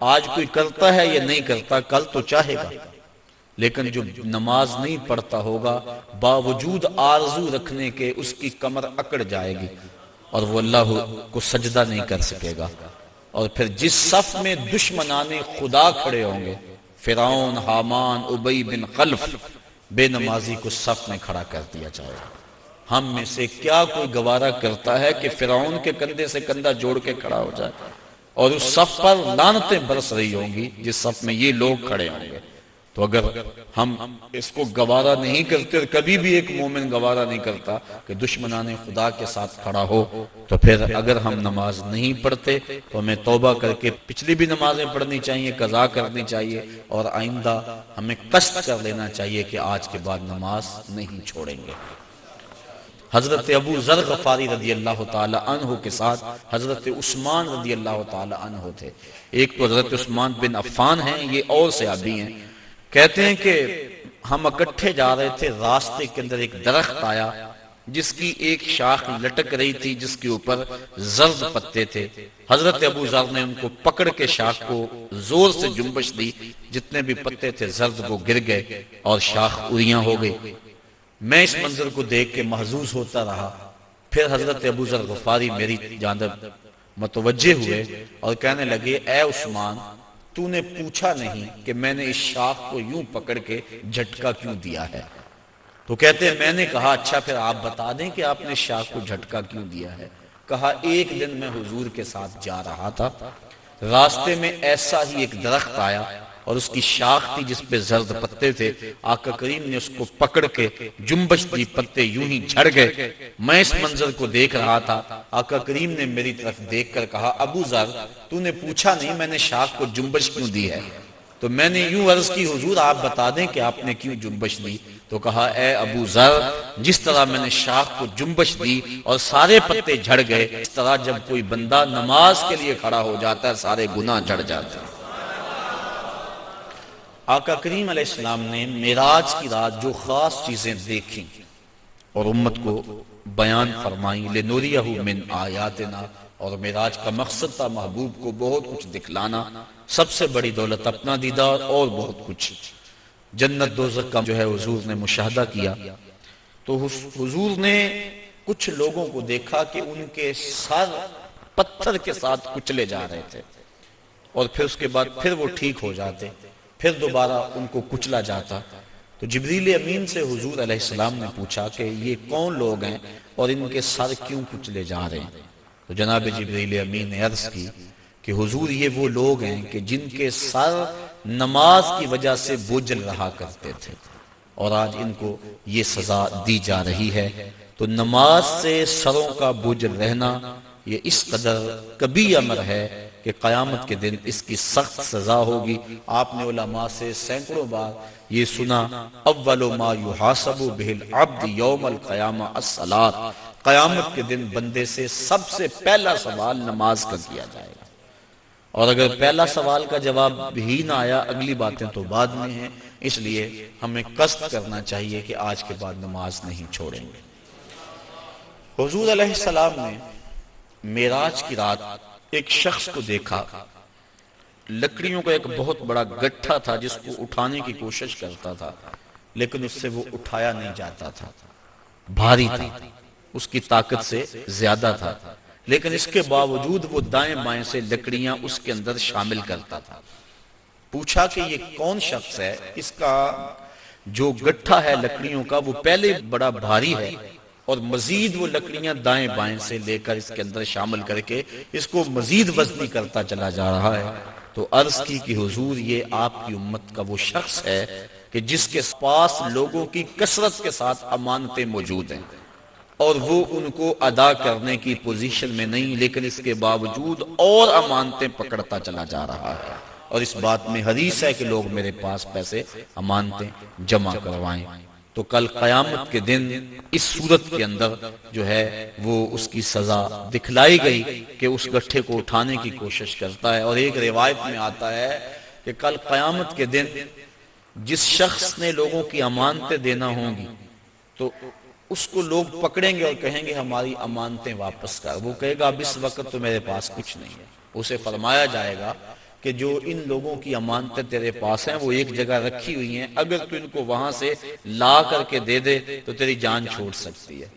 آج کوئی کرتا ہے یا نہیں کرتا، کل تو چاہے گا، لیکن جو نماز نہیں پڑھتا ہوگا باوجود آرزو رکھنے کے اس کی کمر اکڑ جائے گی اور وہ اللہ کو سجدہ نہیں کر سکے گا۔ اور پھر جس صف میں دشمنان خدا کھڑے ہوں گے، فرعون، حامان، ابی بن خلف، بے نمازی کو صف میں کھڑا کر دیا جائے گا۔ ہم میں سے کیا کوئی گوارا کرتا ہے کہ فرعون کے کندھے سے کندھا جوڑ کے کھڑا ہو جائے، اور اس صف پر لعنتیں برس رہی ہوں گی جس صف میں یہ لوگ کھڑے ہوں گے؟ تو اگر ہم اس کو گوارا نہیں کرتے، کبھی بھی ایک مومن گوارا نہیں کرتا کہ دشمنان خدا کے ساتھ کھڑا ہو، تو پھر اگر ہم نماز نہیں پڑھتے تو ہمیں توبہ کر کے پچھلی بھی نمازیں پڑھنی چاہیے، قضا کرنی چاہیے، اور آئندہ ہمیں قصد کر لینا چاہیے کہ آج کے بعد نماز نہیں چھوڑیں گے۔ حضرت ابو ذر غفاری رضی اللہ تعالی عنہ کے ساتھ حضرت عثمان رضی اللہ تعالی عنہ تھے۔ ایک تو حضرت عثمان بن عفان ہیں، یہ اور صحابی ہیں۔ کہتے ہیں کہ ہم اکٹھے جا رہے تھے، راستے کے اندر ایک درخت آیا جس کی ایک شاخ لٹک رہی تھی جس کے اوپر زرد پتے تھے۔ حضرت ابو ذر نے ان کو پکڑ کے شاخ کو زور سے جنبش دی، جتنے بھی پتے تھے زرد وہ گر گئے اور شاخ اریاں ہو گئی۔ میں اس منظر کو دیکھ کے محظوظ ہوتا رہا۔ پھر حضرت ابو ذر غفاری میری جانب متوجہ ہوئے اور کہنے لگے اے عثمان، تو نے پوچھا نہیں کہ میں نے اس شاخ کو یوں پکڑ کے جھٹکا کیوں دیا ہے؟ تو کہتے ہیں میں نے کہا اچھا پھر آپ بتا دیں کہ آپ نے شاخ کو جھٹکا کیوں دیا ہے۔ کہا ایک دن میں حضور کے ساتھ جا رہا تھا، راستے میں ایسا ہی ایک درخت آیا اور اس کی شاخ تھی جس پہ زرد پتے تھے، آقا کریم نے اس کو پکڑ کے جنبش دی، پتے یوں ہی جھڑ گئے۔ میں اس منظر کو دیکھ رہا تھا، آقا کریم نے میری طرف دیکھ کر کہا ابو ذر تو نے پوچھا نہیں میں نے شاخ کو جنبش کیوں دی ہے؟ تو میں نے یوں عرض کی حضور آپ بتا دیں کہ آپ نے کیوں جنبش دی؟ تو کہا اے ابو ذر جس طرح میں نے شاخ کو جنبش دی اور سارے پتے جھڑ گئے، اس طرح جب کوئی بندہ نماز کے لیے کھڑا ہو جاتا ہے سارے گناہ جھڑ جاتے ہیں۔ آقا کریم علیہ السلام نے معراج کی رات جو خاص چیزیں دیکھیں اور امت کو بیان فرمائیں، لِنُرِيَهُ مِنْ آیاتنا، اور معراج کا مقصد تھا محبوب کو بہت کچھ دکھلانا، سب سے بڑی دولت اپنا دیدار اور بہت کچھ، جنت دوزخ کا جو ہے حضور نے مشاہدہ کیا۔ تو حضور نے کچھ لوگوں کو دیکھا کہ ان کے سر پتھر کے ساتھ کچلے جا رہے تھے، اور پھر اس کے بعد پھر وہ ٹھیک ہو جاتے، پھر دوبارہ ان کو کچلا جاتا۔ تو جبریل امین سے حضور علیہ السلام نے پوچھا کہ یہ کون لوگ ہیں اور ان کے سر کیوں کچلے جا رہے ہیں؟ تو جناب جبریل امین نے عرض کی کہ حضور یہ وہ لوگ ہیں کہ جن کے سر نماز کی وجہ سے بوجھل رہا کرتے تھے، اور آج ان کو یہ سزا دی جا رہی ہے۔ تو نماز سے سروں کا بوجھل رہنا یہ اس قدر کبھی امر ہے کہ قیامت کے دن اس کی سخت سزا ہوگی۔ آپ نے علماء سے سینکڑوں بار یہ سنا، اول ما یحاسب بہ العبد یوم القیامہ الصلاۃ، قیامت کے دن بندے سے سب سے پہلا سوال نماز کا کیا جائے گا، اور اگر پہلا سوال کا جواب بھی نہ آیا اگلی باتیں تو بعد میں ہیں، اس لیے ہمیں قصد کرنا چاہیے کہ آج کے بعد نماز نہیں چھوڑیں گے۔ حضور علیہ السلام نے معراج کی رات ایک شخص کو دیکھا، لکڑیوں کا ایک بہت بڑا گٹھا تھا جس کو اٹھانے کی کوشش کرتا تھا، لیکن اس سے وہ اٹھایا نہیں جاتا تھا، بھاری تھا، اس کی طاقت سے زیادہ تھا، لیکن اس کے باوجود وہ دائیں بائیں سے لکڑیاں اس کے اندر شامل کرتا تھا۔ پوچھا کہ یہ کون شخص ہے، اس کا جو گٹھا ہے لکڑیوں کا وہ پہلے بڑا بھاری ہے اور مزید وہ لکڑیاں دائیں بائیں سے لے کر اس کے اندر شامل کر کے اس کو مزید وزنی کرتا چلا جا رہا ہے۔ تو عرض کی کہ حضور یہ آپ کی امت کا وہ شخص ہے کہ جس کے پاس لوگوں کی کثرت کے ساتھ امانتیں موجود ہیں اور وہ ان کو ادا کرنے کی پوزیشن میں نہیں، لیکن اس کے باوجود اور امانتیں پکڑتا چلا جا رہا ہے، اور اس بات میں حدیث ہے کہ لوگ میرے پاس پیسے امانتیں جمع کروائیں۔ تو کل قیامت کے دن اس صورت کے اندر جو ہے وہ اس کی سزا دکھلائی گئی کہ اس گٹھے کو اٹھانے کی کوشش کرتا ہے، اور ایک روایت میں آتا ہے کہ کل قیامت کے دن جس شخص نے لوگوں کی امانتیں دینا ہوں گی تو اس کو لوگ پکڑیں گے اور کہیں گے ہماری امانتیں واپس کر، وہ کہے گا اب اس وقت تو میرے پاس کچھ نہیں ہے، اسے فرمایا جائے گا کہ جو ان لوگوں کی امانتیں تیرے پاس ہیں وہ ایک جگہ رکھی ہوئی ہیں، اگر تو ان کو وہاں سے لا کر کے دے دے تو تیری جان چھوڑ سکتی ہے۔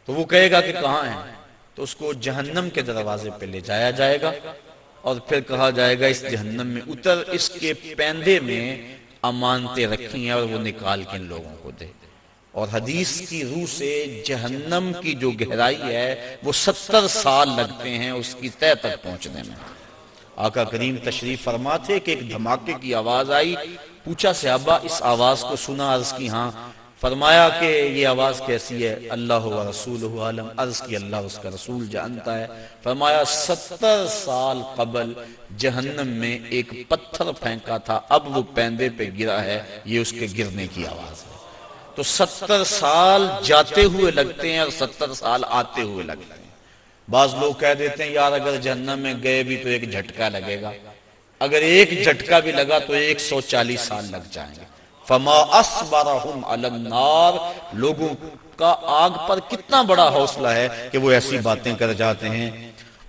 تو وہ کہے گا کہ کہاں ہیں، تو اس کو جہنم کے دروازے پہ لے جایا جائے گا اور پھر کہا جائے گا اس جہنم میں اتر، اس کے پیندے میں امانتیں رکھی ہیں اور وہ نکال کے ان لوگوں کو دے۔ اور حدیث کی روح سے جہنم کی جو گہرائی ہے وہ 70 سال لگتے ہیں اس کی تہہ تک پہنچنے میں۔ آقا کریم تشریف فرما تھے کہ ایک دھماکے کی آواز آئی، پوچھا صحابہ اس آواز کو سنا؟ عرض کی ہاں۔ فرمایا کہ یہ آواز کیسی ہے؟ اللہ و رسولہ عالم۔ عرض کی اللہ اس کا رسول جانتا ہے۔ فرمایا 70 سال قبل جہنم میں ایک پتھر پھینکا تھا، اب وہ پیندے پہ گرا ہے، یہ اس کے گرنے کی آواز ہے۔ تو 70 سال جاتے ہوئے لگتے ہیں اور 70 سال آتے ہوئے لگتے ہیں۔ بعض لوگ کہہ دیتے ہیں یار اگر جہنم میں گئے بھی تو ایک جھٹکا لگے گا، اگر ایک جھٹکا بھی لگا تو 140 سال لگ جائیں گے۔ فما اصبرہم علی النار، لوگوں کا آگ پر کتنا بڑا حوصلہ ہے کہ وہ ایسی باتیں کر جاتے ہیں۔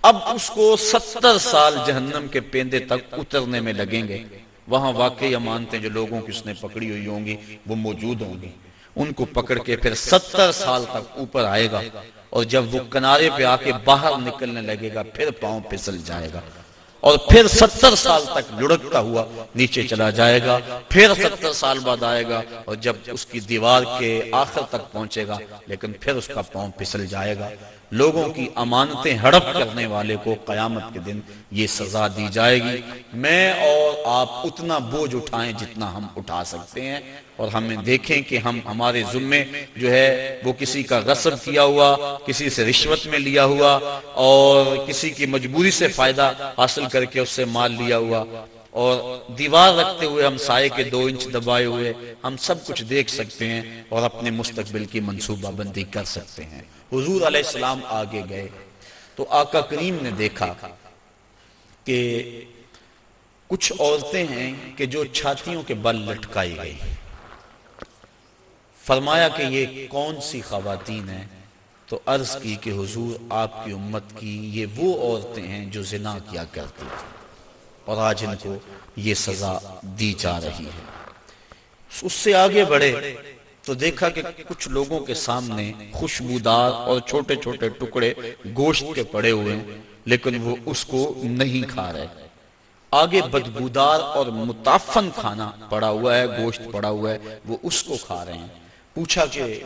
اب اس کو 70 سال جہنم کے پیندے تک اترنے میں لگیں گے، وہاں واقعی امانتیں جو لوگوں کی اس نے پکڑی ہوئی ہوں گی وہ موجود ہوں گی، ان کو پکڑ کے پھر 70 سال تک اوپر آئے گا، اور جب وہ کنارے پہ آ کے باہر نکلنے لگے گا پھر پاؤں پھسل جائے گا، اور پھر 70 سال تک لڑکتا ہوا نیچے چلا جائے گا، پھر 70 سال بعد آئے گا، اور جب اس کی دیوار کے آخر تک پہنچے گا لیکن پھر اس کا پاؤں پھسل جائے گا۔ لوگوں کی امانتیں ہڑپ کرنے والے کو قیامت کے دن یہ سزا دی جائے گی۔ میں اور آپ اتنا بوجھ اٹھائیں جتنا ہم اٹھا سکتے ہیں، اور ہمیں دیکھیں کہ ہم ہمارے ذمے جو ہے وہ کسی کا غصب کیا ہوا، کسی سے رشوت میں لیا ہوا، اور کسی کی مجبوری سے فائدہ حاصل کر کے اس سے مال لیا ہوا، اور دیوار رکھتے ہوئے ہم سائے کے 2 انچ دبائے ہوئے ہم سب کچھ دیکھ سکتے ہیں اور اپنے مستقبل کی منصوبہ بندی کر سکتے ہیں۔ حضور علیہ السلام آگے گئے تو آقا کریم نے دیکھا کہ کچھ عورتیں ہیں کہ جو چھاتیوں کے بل لٹکائی گئی۔ فرمایا کہ یہ کون سی خواتین ہیں؟ تو عرض کی کہ حضور آپ کی امت کی یہ وہ عورتیں ہیں جو زنا کیا کرتی تھیں اور آج ان کو یہ سزا دی جا رہی ہے۔ اس سے آگے بڑھے تو دیکھا کہ کچھ لوگوں کے سامنے خوشبودار اور چھوٹے چھوٹے ٹکڑے گوشت کے پڑے ہوئے ہیں، لیکن وہ اس کو نہیں کھا رہے۔ آگے بدبودار اور متعفن کھانا پڑا ہوا ہے، گوشت پڑا ہوا ہے، وہ اس کو کھا رہے ہیں۔ پوچھا کہ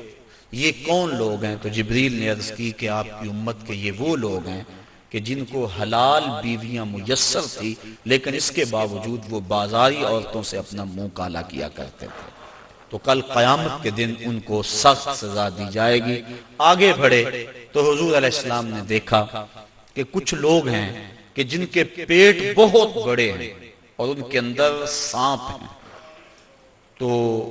یہ کون لوگ ہیں؟ تو جبریل نے عرض کی کہ آپ کی امت کے یہ وہ لوگ ہیں کہ جن کو حلال بیویاں میسر تھی، لیکن اس کے باوجود وہ بازاری عورتوں سے اپنا منہ کالا کیا کرتے تھے۔ تو کل قیامت کے دن ان کو سخت سزا دی جائے گی۔ آگے بڑھے تو حضور علیہ السلام نے دیکھا کہ کچھ لوگ ہیں کہ جن کے پیٹ بہت بڑے ہیں اور ان کے اندر سانپ ہیں، تو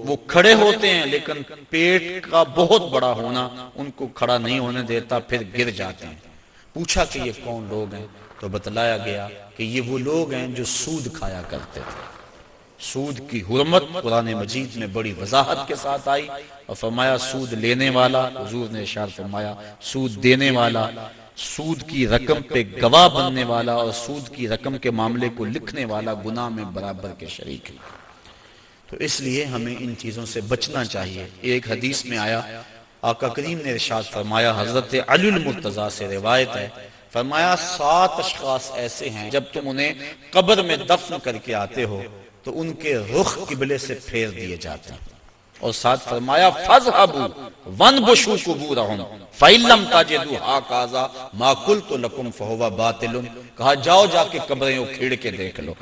وہ کھڑے ہوتے ہیں لیکن پیٹ کا بہت بڑا ہونا ان کو کھڑا نہیں ہونے دیتا، پھر گر جاتے ہیں۔ پوچھا کہ یہ کون لوگ ہیں؟ تو بتلایا گیا کہ یہ وہ لوگ ہیں جو سود کھایا کرتے تھے۔ سود کی حرمت قرآن مجید میں بڑی وضاحت کے ساتھ آئی اور فرمایا سود لینے والا، حضور نے ارشاد فرمایا سود دینے والا، سود کی رقم پہ گواہ بننے والا اور سود کی رقم کے معاملے کو لکھنے والا گناہ میں برابر کے شریک ہے۔ تو اس لیے ہمیں ان چیزوں سے بچنا چاہیے۔ ایک حدیث میں آیا، آقا کریم نے ارشاد فرمایا، حضرت علی المرتضیٰ سے روایت ہے، فرمایا 7 اشخاص ایسے ہیں جب تم انہیں قبر میں دفن کر کے آتے ہو تو ان کے رخ قبلے سے پھیر دیے جاتے ہیں، اور ساتھ فرمایا فَاذْهَبُوا وَانْبُشُوا قُبُورَهُمْ فَإِن لَّمْ تَجِدُوا هَٰكَذَا مَا قُلْتُ لَكُمْ فَهُوَ باطل۔ کہا جاؤ جا کے قبریں اکھیڑ کے دیکھ لو،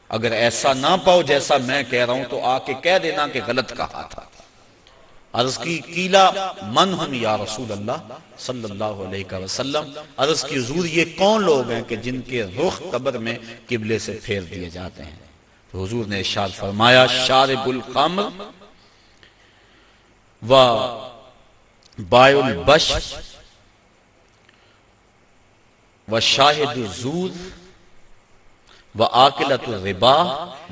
اگر ایسا نہ پاؤ جیسا میں کہہ رہا ہوں تو آ کے کہہ دینا کہ غلط کہا تھا۔ عرض کی قیلا من ہم یا رسول اللہ صلی اللہ علیہ وسلم، عرض کی حضور یہ کون لوگ ہیں کہ جن کے رخ قبر میں قبلے سے پھیر دیے جاتے ہیں؟ تو حضور نے ارشاد فرمایا شارب الخمر و بائع البش و شاہد الزور و آکلۃ الربا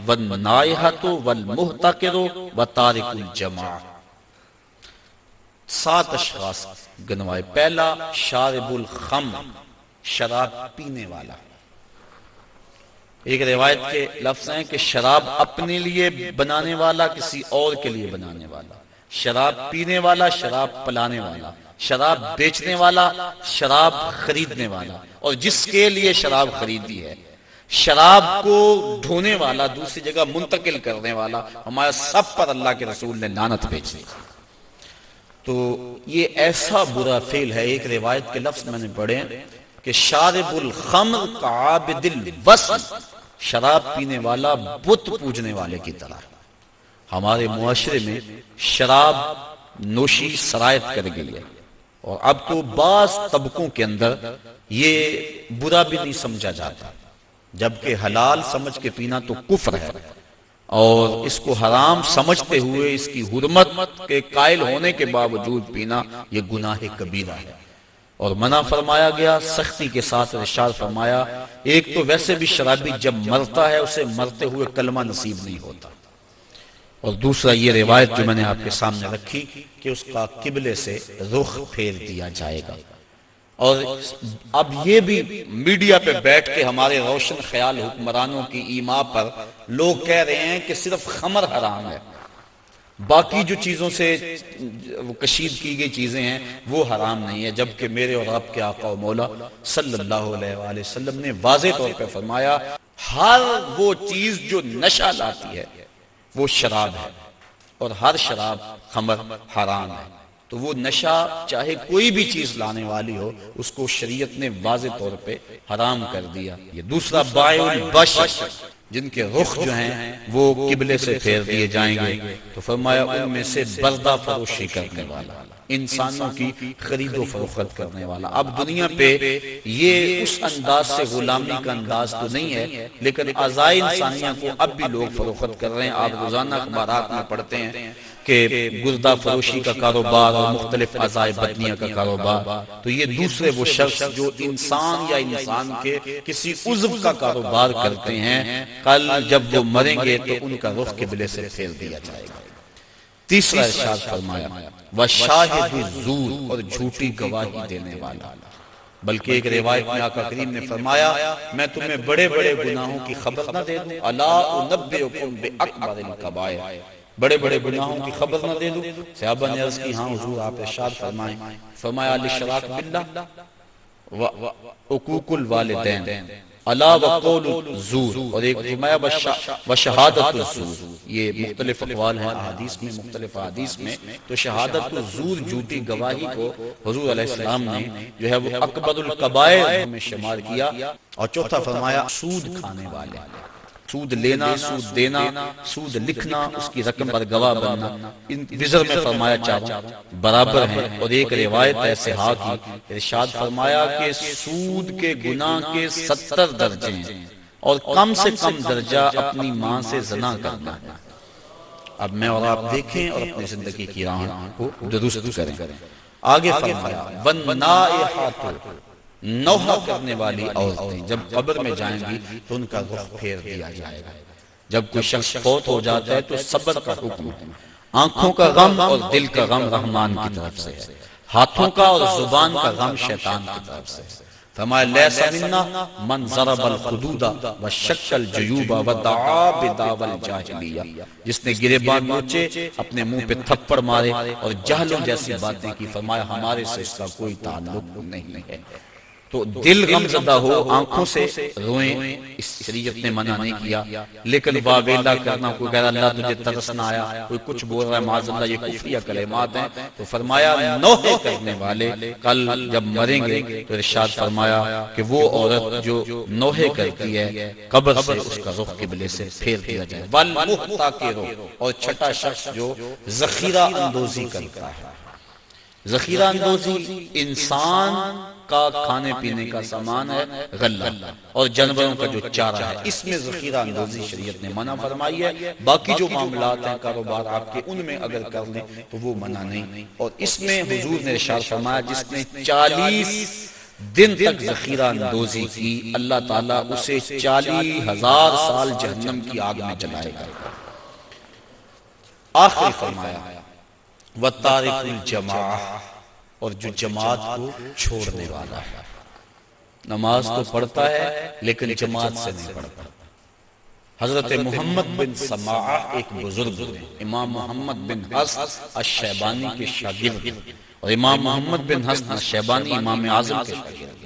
والنائحۃ والمحتکر و تارک الجماع۔ 7 اشخاص گنوائے۔ پہلا شارب الخمر، شراب پینے والا۔ ایک روایت کے لفظ ہیں کہ شراب اپنے لیے بنانے والا، کسی اور کے لیے بنانے والا، شراب پینے والا، شراب پلانے والا، شراب بیچنے والا، شراب خریدنے والا، اور جس کے لیے شراب خریدی ہے، شراب کو ڈھونے والا، دوسری جگہ منتقل کرنے والا، ہمارا سب پر اللہ کے رسول نے لعنت بھیجی۔ تو یہ ایسا برا فعل ہے۔ ایک روایت کے لفظ میں نے پڑھے کہ شارب الخمر کعابد الوثن، شراب پینے والا بت پوجنے والے کی طرح۔ ہمارے معاشرے میں شراب نوشی سرایت کر گئی ہے، اور اب تو بعض طبقوں کے اندر یہ برا بھی نہیں سمجھا جاتا، جبکہ حلال سمجھ کے پینا تو کفر ہے، اور اس کو حرام سمجھتے ہوئے اس کی حرمت کے قائل ہونے کے باوجود پینا یہ گناہ کبیرہ ہے، اور منع فرمایا گیا سختی کے ساتھ۔ ارشاد فرمایا ایک تو ویسے بھی شرابی جب مرتا ہے اسے مرتے ہوئے کلمہ نصیب نہیں ہوتا، اور دوسرا یہ روایت جو میں نے آپ کے سامنے رکھی کہ اس کا قبلے سے رخ پھیر دیا جائے گا۔ اور اب یہ بھی میڈیا پہ بیٹھ کے ہمارے روشن خیال حکمرانوں کی ایما پر لوگ کہہ رہے ہیں کہ صرف خمر حرام ہے، باقی جو چیزوں سے کشید کی گئی چیزیں ہیں وہ حرام نہیں ہے، جبکہ میرے اور آپ کے آقا و مولا صلی اللہ علیہ وآلہ وسلم نے واضح طور پہ فرمایا ہر وہ چیز جو نشہ لاتی ہے وہ شراب ہے، اور ہر شراب خمر حرام ہے۔ تو وہ نشہ چاہے کوئی بھی چیز لانے والی ہو اس کو شریعت نے واضح طور پہ حرام کر دیا۔ یہ دوسرا بائع البش، جن کے رخ جو ہیں وہ قبلے سے پھیر دیے جائیں گے، تو فرمایا ان میں سے بردہ فروشی کرنے والا، انسانوں کی خرید و فروخت کرنے والا۔ اب دنیا پہ یہ اس انداز سے غلامی کا انداز تو نہیں ہے، لیکن اعضائے انسانیہ کو اب بھی لوگ فروخت کر رہے ہیں۔ آپ روزانہ اخبارات میں پڑھتے ہیں کہ گردہ فروشی کا کاروبار اور مختلف اعضائے بدنیہ کا کاروبار۔ تو یہ دوسرے وہ شخص جو انسان یا انسان کے کسی عضو کا کاروبار کرتے ہیں، کل جب وہ مریں گے تو ان کا رخ قبلے سے پھیر دیا جائے گا۔ تیسرا ارشاد فرمایا وشاہد الزور، اور جھوٹی گواہی دینے والا۔ بلکہ ایک روایت میں آقا کریم نے فرمایا میں تمہیں بڑے بڑے گناہوں کی خبر نہ دے دوں، الا انبئکم باکبر الکبائر، بڑے بڑے گناہوں کی خبر نہ دے دوں؟ صحابہ نے عرض کی ہاں حضور آپ ارشاد فرمائیں۔ فرمایا الاشراک باللہ وعقوق الوالدین الا وقول الزور، اور ایک فرمایا وشہادت الزور۔ یہ مختلف اقوال ہیں احادیث میں، مختلف احادیث میں، تو شہادت الزور جھوٹی گواہی کو حضور علیہ السلام نے جو ہے وہ اکبر الکبائر میں شمار کیا۔ اور چوتھا فرمایا سود کھانے والے، سود لینا، سود دینا، سود لکھنا، اس کی رقم پر گواہ بننا، ان وزر میں فرمایا چاروں برابر ہیں۔ اور ایک روایت ہے صحاح کی، ارشاد فرمایا کہ سود کے گناہ کے 70 درجے ہیں اور کم سے کم درجہ اپنی ماں سے زنا کرنا ہے۔ اب میں اور آپ دیکھیں اور اپنی زندگی کی راہ کو درست کریں۔ آگے فرمایا وَالنَّائِحَاتُ، نوحہ کرنے والی عورتیں جب قبر میں جائیں گی تو ان کا رخ پھیر دیا جائے گا۔ جب کوئی شخص فوت ہو جاتا ہے تو صبر کا حکم ہے۔ آنکھوں کا غم اور دل کا غم رحمان کی طرف سے ہے، ہاتھوں کا اور زبان کا غم شیطان کی طرف سے ہے۔ فرمایا لیس منا من ضرب الخدود وشق الجیوب ودعا بدعوی الجاہلیہ، جس نے گریبان نوچے، اپنے منہ پہ تھپڑ مارے اور جہلوں جیسی باتیں کی، فرمایا ہمارے سے اس کا کوئی تعلق نہیں ہے۔ تو دل غم زدہ ہو، آنکھوں سے روئیں، اس شریعت نے منع نہیں کیا، لیکن واویلا کرنا، کوئی کہہ رہا اللہ تجھے ترس نہ آیا، کوئی کچھ بول رہا ہے معاذ اللہ، یہ کفریہ کلمات ہیں۔ تو فرمایا نوحے کرنے والے کل جب مریں گے تو ارشاد فرمایا کہ وہ عورت جو نوحے کرتی ہے قبر سے اس کا رخ قبلے سے پھیر دیا جائے۔ والمحتکر، اور چھٹا شخص جو ذخیرہ اندوزی کرتا ہے۔ ذخیرہ اندوزی انسان کا کھانے پینے کا سامان ہے، غلہ، اور جانوروں کا جو چارہ ہے، اس میں ذخیرہ اندوزی شریعت نے منع فرمائی ہے۔ باقی جو معاملات ہیں کاروبار آپ کے، ان میں اگر کر لیں تو وہ منع نہیں۔ اور اس میں حضور نے ارشاد فرمایا جس نے 40 دن تک ذخیرہ اندوزی کی، اللہ تعالیٰ اسے 40,000 سال جہنم کی آگ میں جلائے گا۔ آخری فرمایا وَتَارِكُ الْجَمَاعَةِ، اور جو جماعت کو چھوڑنے والا ہے، نماز تو پڑھتا ہے لیکن جماعت سے نہیں پڑھتا۔ حضرت محمد بن سماعہ ایک بزرگ ہیں، امام محمد بن حسن الشیبانی کے شاگرد، اور امام محمد بن حسن الشیبانی امام اعظم کے شاگرد۔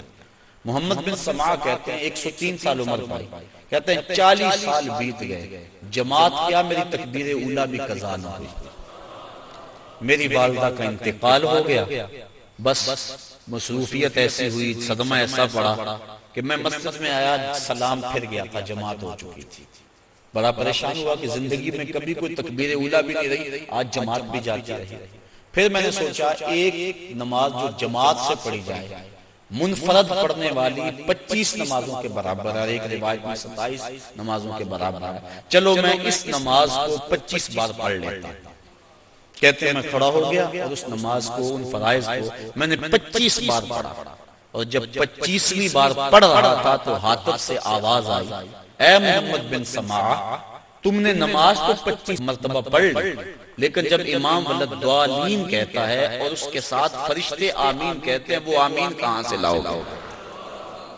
محمد بن سماعہ کہتے ہیں 103 سال عمر پائی، کہتے ہیں 40 سال بیت گئے، جماعت کیا میری تکبیر اولیٰ بھی قضا نہ ہوئی، میری والدہ کا انتقال ہو گیا، بس مصروفیت ایسی ہوئی، صدمہ ایسا پڑا کہ میں مسجد میں آیا، سلام پھر گیا تھا، جماعت ہو چکی تھی، بڑا پریشان ہوا کہ زندگی میں کبھی کوئی تکبیر اولیٰ بھی نہیں رہی، آج جماعت بھی جاتی رہی۔ پھر میں نے سوچا ایک نماز جو جماعت سے پڑھی جائے، منفرد پڑھنے والی 25 نمازوں کے برابر ہے، ایک روایت میں 27 نمازوں کے برابر ہے، چلو میں اس نماز کو 25 بار پڑھ لیتا ہوں۔ کہتے ہیں میں کھڑا ہو گیا اور اس نماز کو، ان فرائض کو میں نے 25 بار پڑھا، اور جب 25ویں بار پڑھ رہا تھا تو حاطب سے آواز آئی، اے محمد بن سماعہ تم نے نماز تو 25 مرتبہ پڑھ لی، لیکن جب امام ولدالضالین کہتا ہے اور اس کے ساتھ فرشتے آمین کہتے ہیں، وہ آمین کہاں سے لاؤ گے؟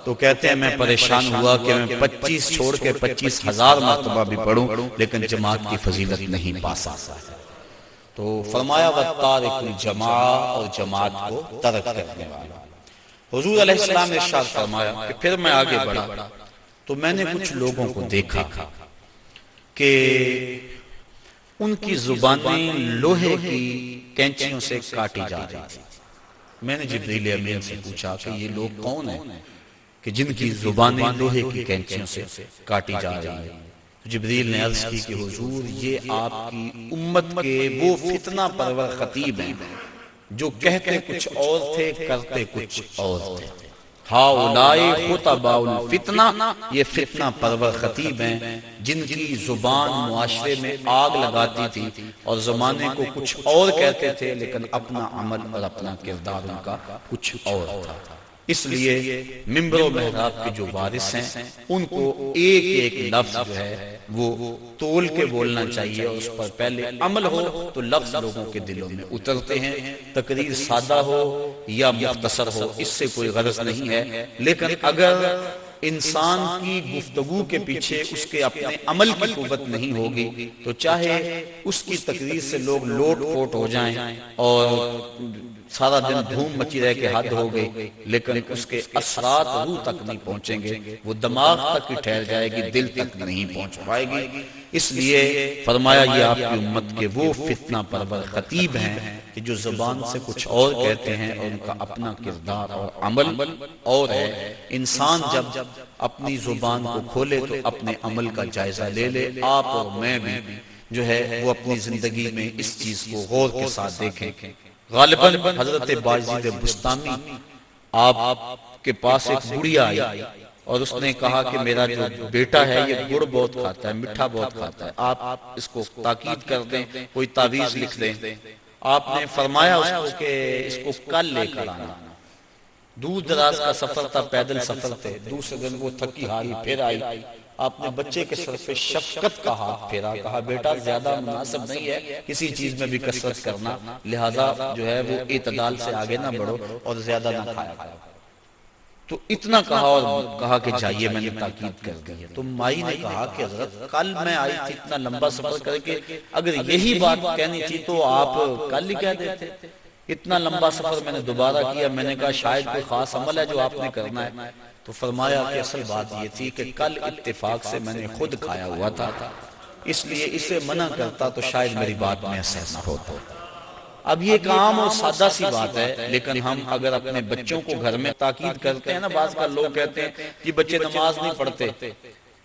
تو کہتے ہیں میں پریشان ہوا کہ میں 25 چھوڑ کے 25,000 مرتبہ بھی پڑھوں لیکن جماعت کی فضیلت نہیں پا سکتا۔ تو فرمایا وَتَارِكُ الْجَمَاعَةِ، اور جماعت کو ترک کرنے والا۔ حضور علیہ السلام نے ارشاد فرمایا کہ پھر میں آگے بڑھا تو میں نے کچھ لوگوں کو دیکھا کہ ان کی زبانیں لوہے کی کینچیوں سے کاٹی جا رہی تھی۔ میں نے جبریل امین سے پوچھا کہ یہ لوگ کون ہیں کہ جن کی زبانیں لوہے کی کینچیوں سے کاٹی جا رہی ہیں؟ جبریل نے عرض کی کہ حضور یہ آپ کی امت کے وہ فتنہ پرور خطیب ہیں جو کہتے کچھ اور تھے کرتے کچھ اور تھے۔ ہاؤلائی خطباء الفتنہ، یہ فتنہ پرور خطیب ہیں جن کی زبان معاشرے میں آگ لگاتی تھی اور زمانے کو کچھ اور کہتے تھے لیکن اپنا عمل اور اپنا کردار ان کا کچھ اور تھا۔ اس لیے منبر و محراب کے جو وارث ہیں ان کو ایک ایک لفظ جو ہے وہ تول کے بولنا چاہیے، اور اس پر پہلے عمل ہو تو لفظ لوگوں کے دلوں میں اترتے ہیں۔ تقریر سادہ ہو یا مختصر ہو اس سے کوئی غرض نہیں ہے، لیکن اگر انسان کی گفتگو کے پیچھے اس کے اپنے عمل کی قوت نہیں ہوگی تو چاہے اس کی تقریر سے لوگ لوٹ پوٹ ہو جائیں اور سارا دن دھوم مچی رہ کے حد ہو گئی، لیکن اس کے اثرات روح تک نہیں پہنچیں گے، وہ دماغ تک ہی ٹھہر جائے گی، دل تک نہیں پہنچ پائے گی۔ اس لیے فرمایا یہ آپ کی امت کے وہ فتنہ پرور خطیب ہیں کہ جو زبان سے کچھ اور کہتے ہیں اور ان کا اپنا کردار اور عمل اور ہے۔ انسان جب اپنی زبان کو کھولے تو اپنے عمل کا جائزہ لے لے۔ آپ اور میں بھی جو ہے وہ اپنی زندگی میں اس چیز کو غور کے ساتھ دیکھیں۔ غالباً حضرت باجید بستامی آپ کے پاس ایک بڑھیا آئی اور اس نے کہا کہ میرا جو بیٹا ہے یہ گڑ بہت کھاتا ہے، میٹھا بہت کھاتا ہے، آپ اس کو تاکید کر دیں، کوئی تعویذ لکھ دیں۔ آپ نے فرمایا اس کو کہ اس کو کل لے کر آنا۔ دور دراز کا سفر تھا، پیدل سفر تھے، دوسرے دن وہ تھکی ہاری پھر آئی۔ آپ نے بچے کے سر پہ شفقت کا ہاتھ پھیرا، کہا بیٹا زیادہ مناسب نہیں ہے کسی چیز میں بھی کثرت کرنا، لہذا جو ہے وہ اعتدال سے آگے نہ بڑھو اور زیادہ نہ کھایا کرو۔ تو اتنا کہا اور کہا کہ جائیے، میں نے تاکید کر دی ہے۔ تو مائی نے کہا کہ حضرت کل میں آئی تھی اتنا لمبا سفر کر کے، اگر یہی بات کہنی تھی تو آپ کل ہی کہہ دیتے، اتنا لمبا سفر میں نے دوبارہ کیا۔ میں نے کہا شاید کوئی خاص عمل ہے جو آپ نے کرنا ہے۔ تو فرمایا کہ اصل بات یہ تھی کہ کل اتفاق سے میں نے خود کھایا ہوا تھا، اس لیے اسے منع کرتا تو شاید میری بات میں اثر نہ ہوتا۔ اب یہ ایک عام اور سادہ سی بات ہے، لیکن ہم اگر اپنے بچوں کو گھر میں تاکید کرتے ہیں نا، بعض کا لوگ کہتے ہیں کہ بچے نماز نہیں پڑھتے،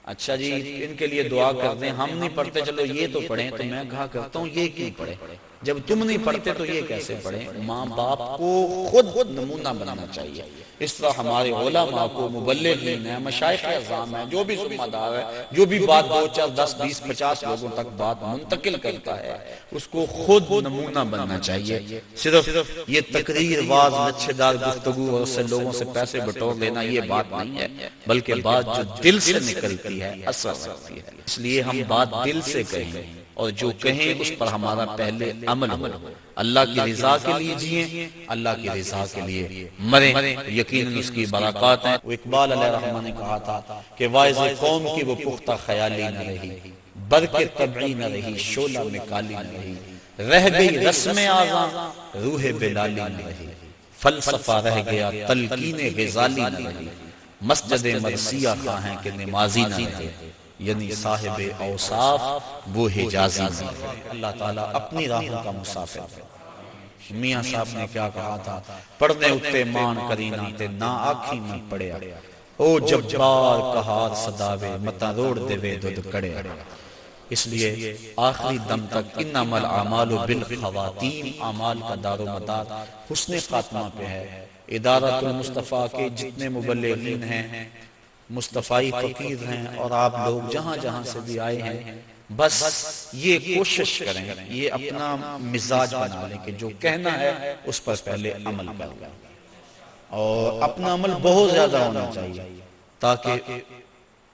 اچھا جی ان کے لیے دعا کر دیں، ہم نہیں پڑھتے چلو یہ تو پڑھیں۔ تو میں کہا کرتا ہوں یہ کیوں پڑھیں؟ جب تم نہیں پڑھتے تو یہ کیسے پڑھیں؟ ماں باپ کو خود نمونہ بننا چاہیے۔ اس طرح ہمارے علماء کو، مبلغین ہیں، مشائخ اعظام ہیں، جو بھی ذمہ دار ہے، جو بھی بات 2 4 10 20 50 لوگوں تک بات منتقل کرتا ہے، اس کو خود نمونہ بننا چاہیے۔ صرف یہ تقریر، واز، لچھے دار گفتگو اور اس سے لوگوں سے پیسے بٹور لینا یہ بات نہیں ہے، بلکہ بات جو دل سے نکلتی ہے اثر رکھتی ہے۔ اس لیے ہم بات دل سے کہیں اور جو کہیں اس پر ہمارا پہلے عمل ہو۔ اللہ کی رضا کے لیے جئیں، اللہ کی رضا کے لیے مریں، یقیناً اس کی برکات ہیں۔ وہ اقبال علیہ رحمہ نے کہا تھا کہ واعظ قوم کی وہ پختہ خیالی نہ رہی، برق طبعی نہ رہی، شعلہ میں کالی نہ رہی، رہ گئی رسم اعظم، روح بلالی نہ رہی، فلسفہ رہ گیا تلقین غزالی نہ رہی، مسجد مرثیہ خواہیں کہ نمازی نہ رہے، یعنی صاحب اوصاف وہ حجازی نہ رہے۔ اللہ تعالیٰ اپنی راہوں کا مسافر ہے۔ میاں صاحب نے کیا کہا تھا؟ پڑھنے اتے مان کرینا تے نا آکھی میں پڑیا، او جبار کہار صداوے متا روڑ دے وے دود کڑے۔ اس لیے آخری دم تک انما الاعمال بالخواتیم، اعمال کا دار و مدار حسن خاتمہ پہ ہے۔ ادارۃ المصطفیٰ کے جتنے مبلغین ہیں، مصطفی فقیر ہیں، اور آپ لوگ جہاں جہاں سے بھی آئے ہیں، بس یہ کوشش کریں، یہ اپنا مزاج بنا لیں کہ جو کہنا ہے اس پر پہلے عمل کریں، اور اپنا عمل بہت زیادہ ہونا چاہیے تاکہ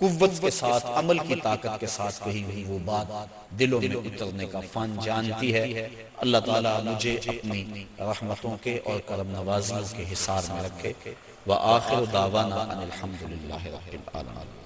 قوت کے ساتھ، عمل کی طاقت کے ساتھ کہی ہوئی وہ بات دلوں میں اترنے کا فن جانتی ہے۔ اللہ تعالیٰ مجھے اپنی رحمتوں کے اور کرم نوازیوں کے حصار میں رکھے۔ وآخر دعوانا ان الحمدللہ رب العالمین۔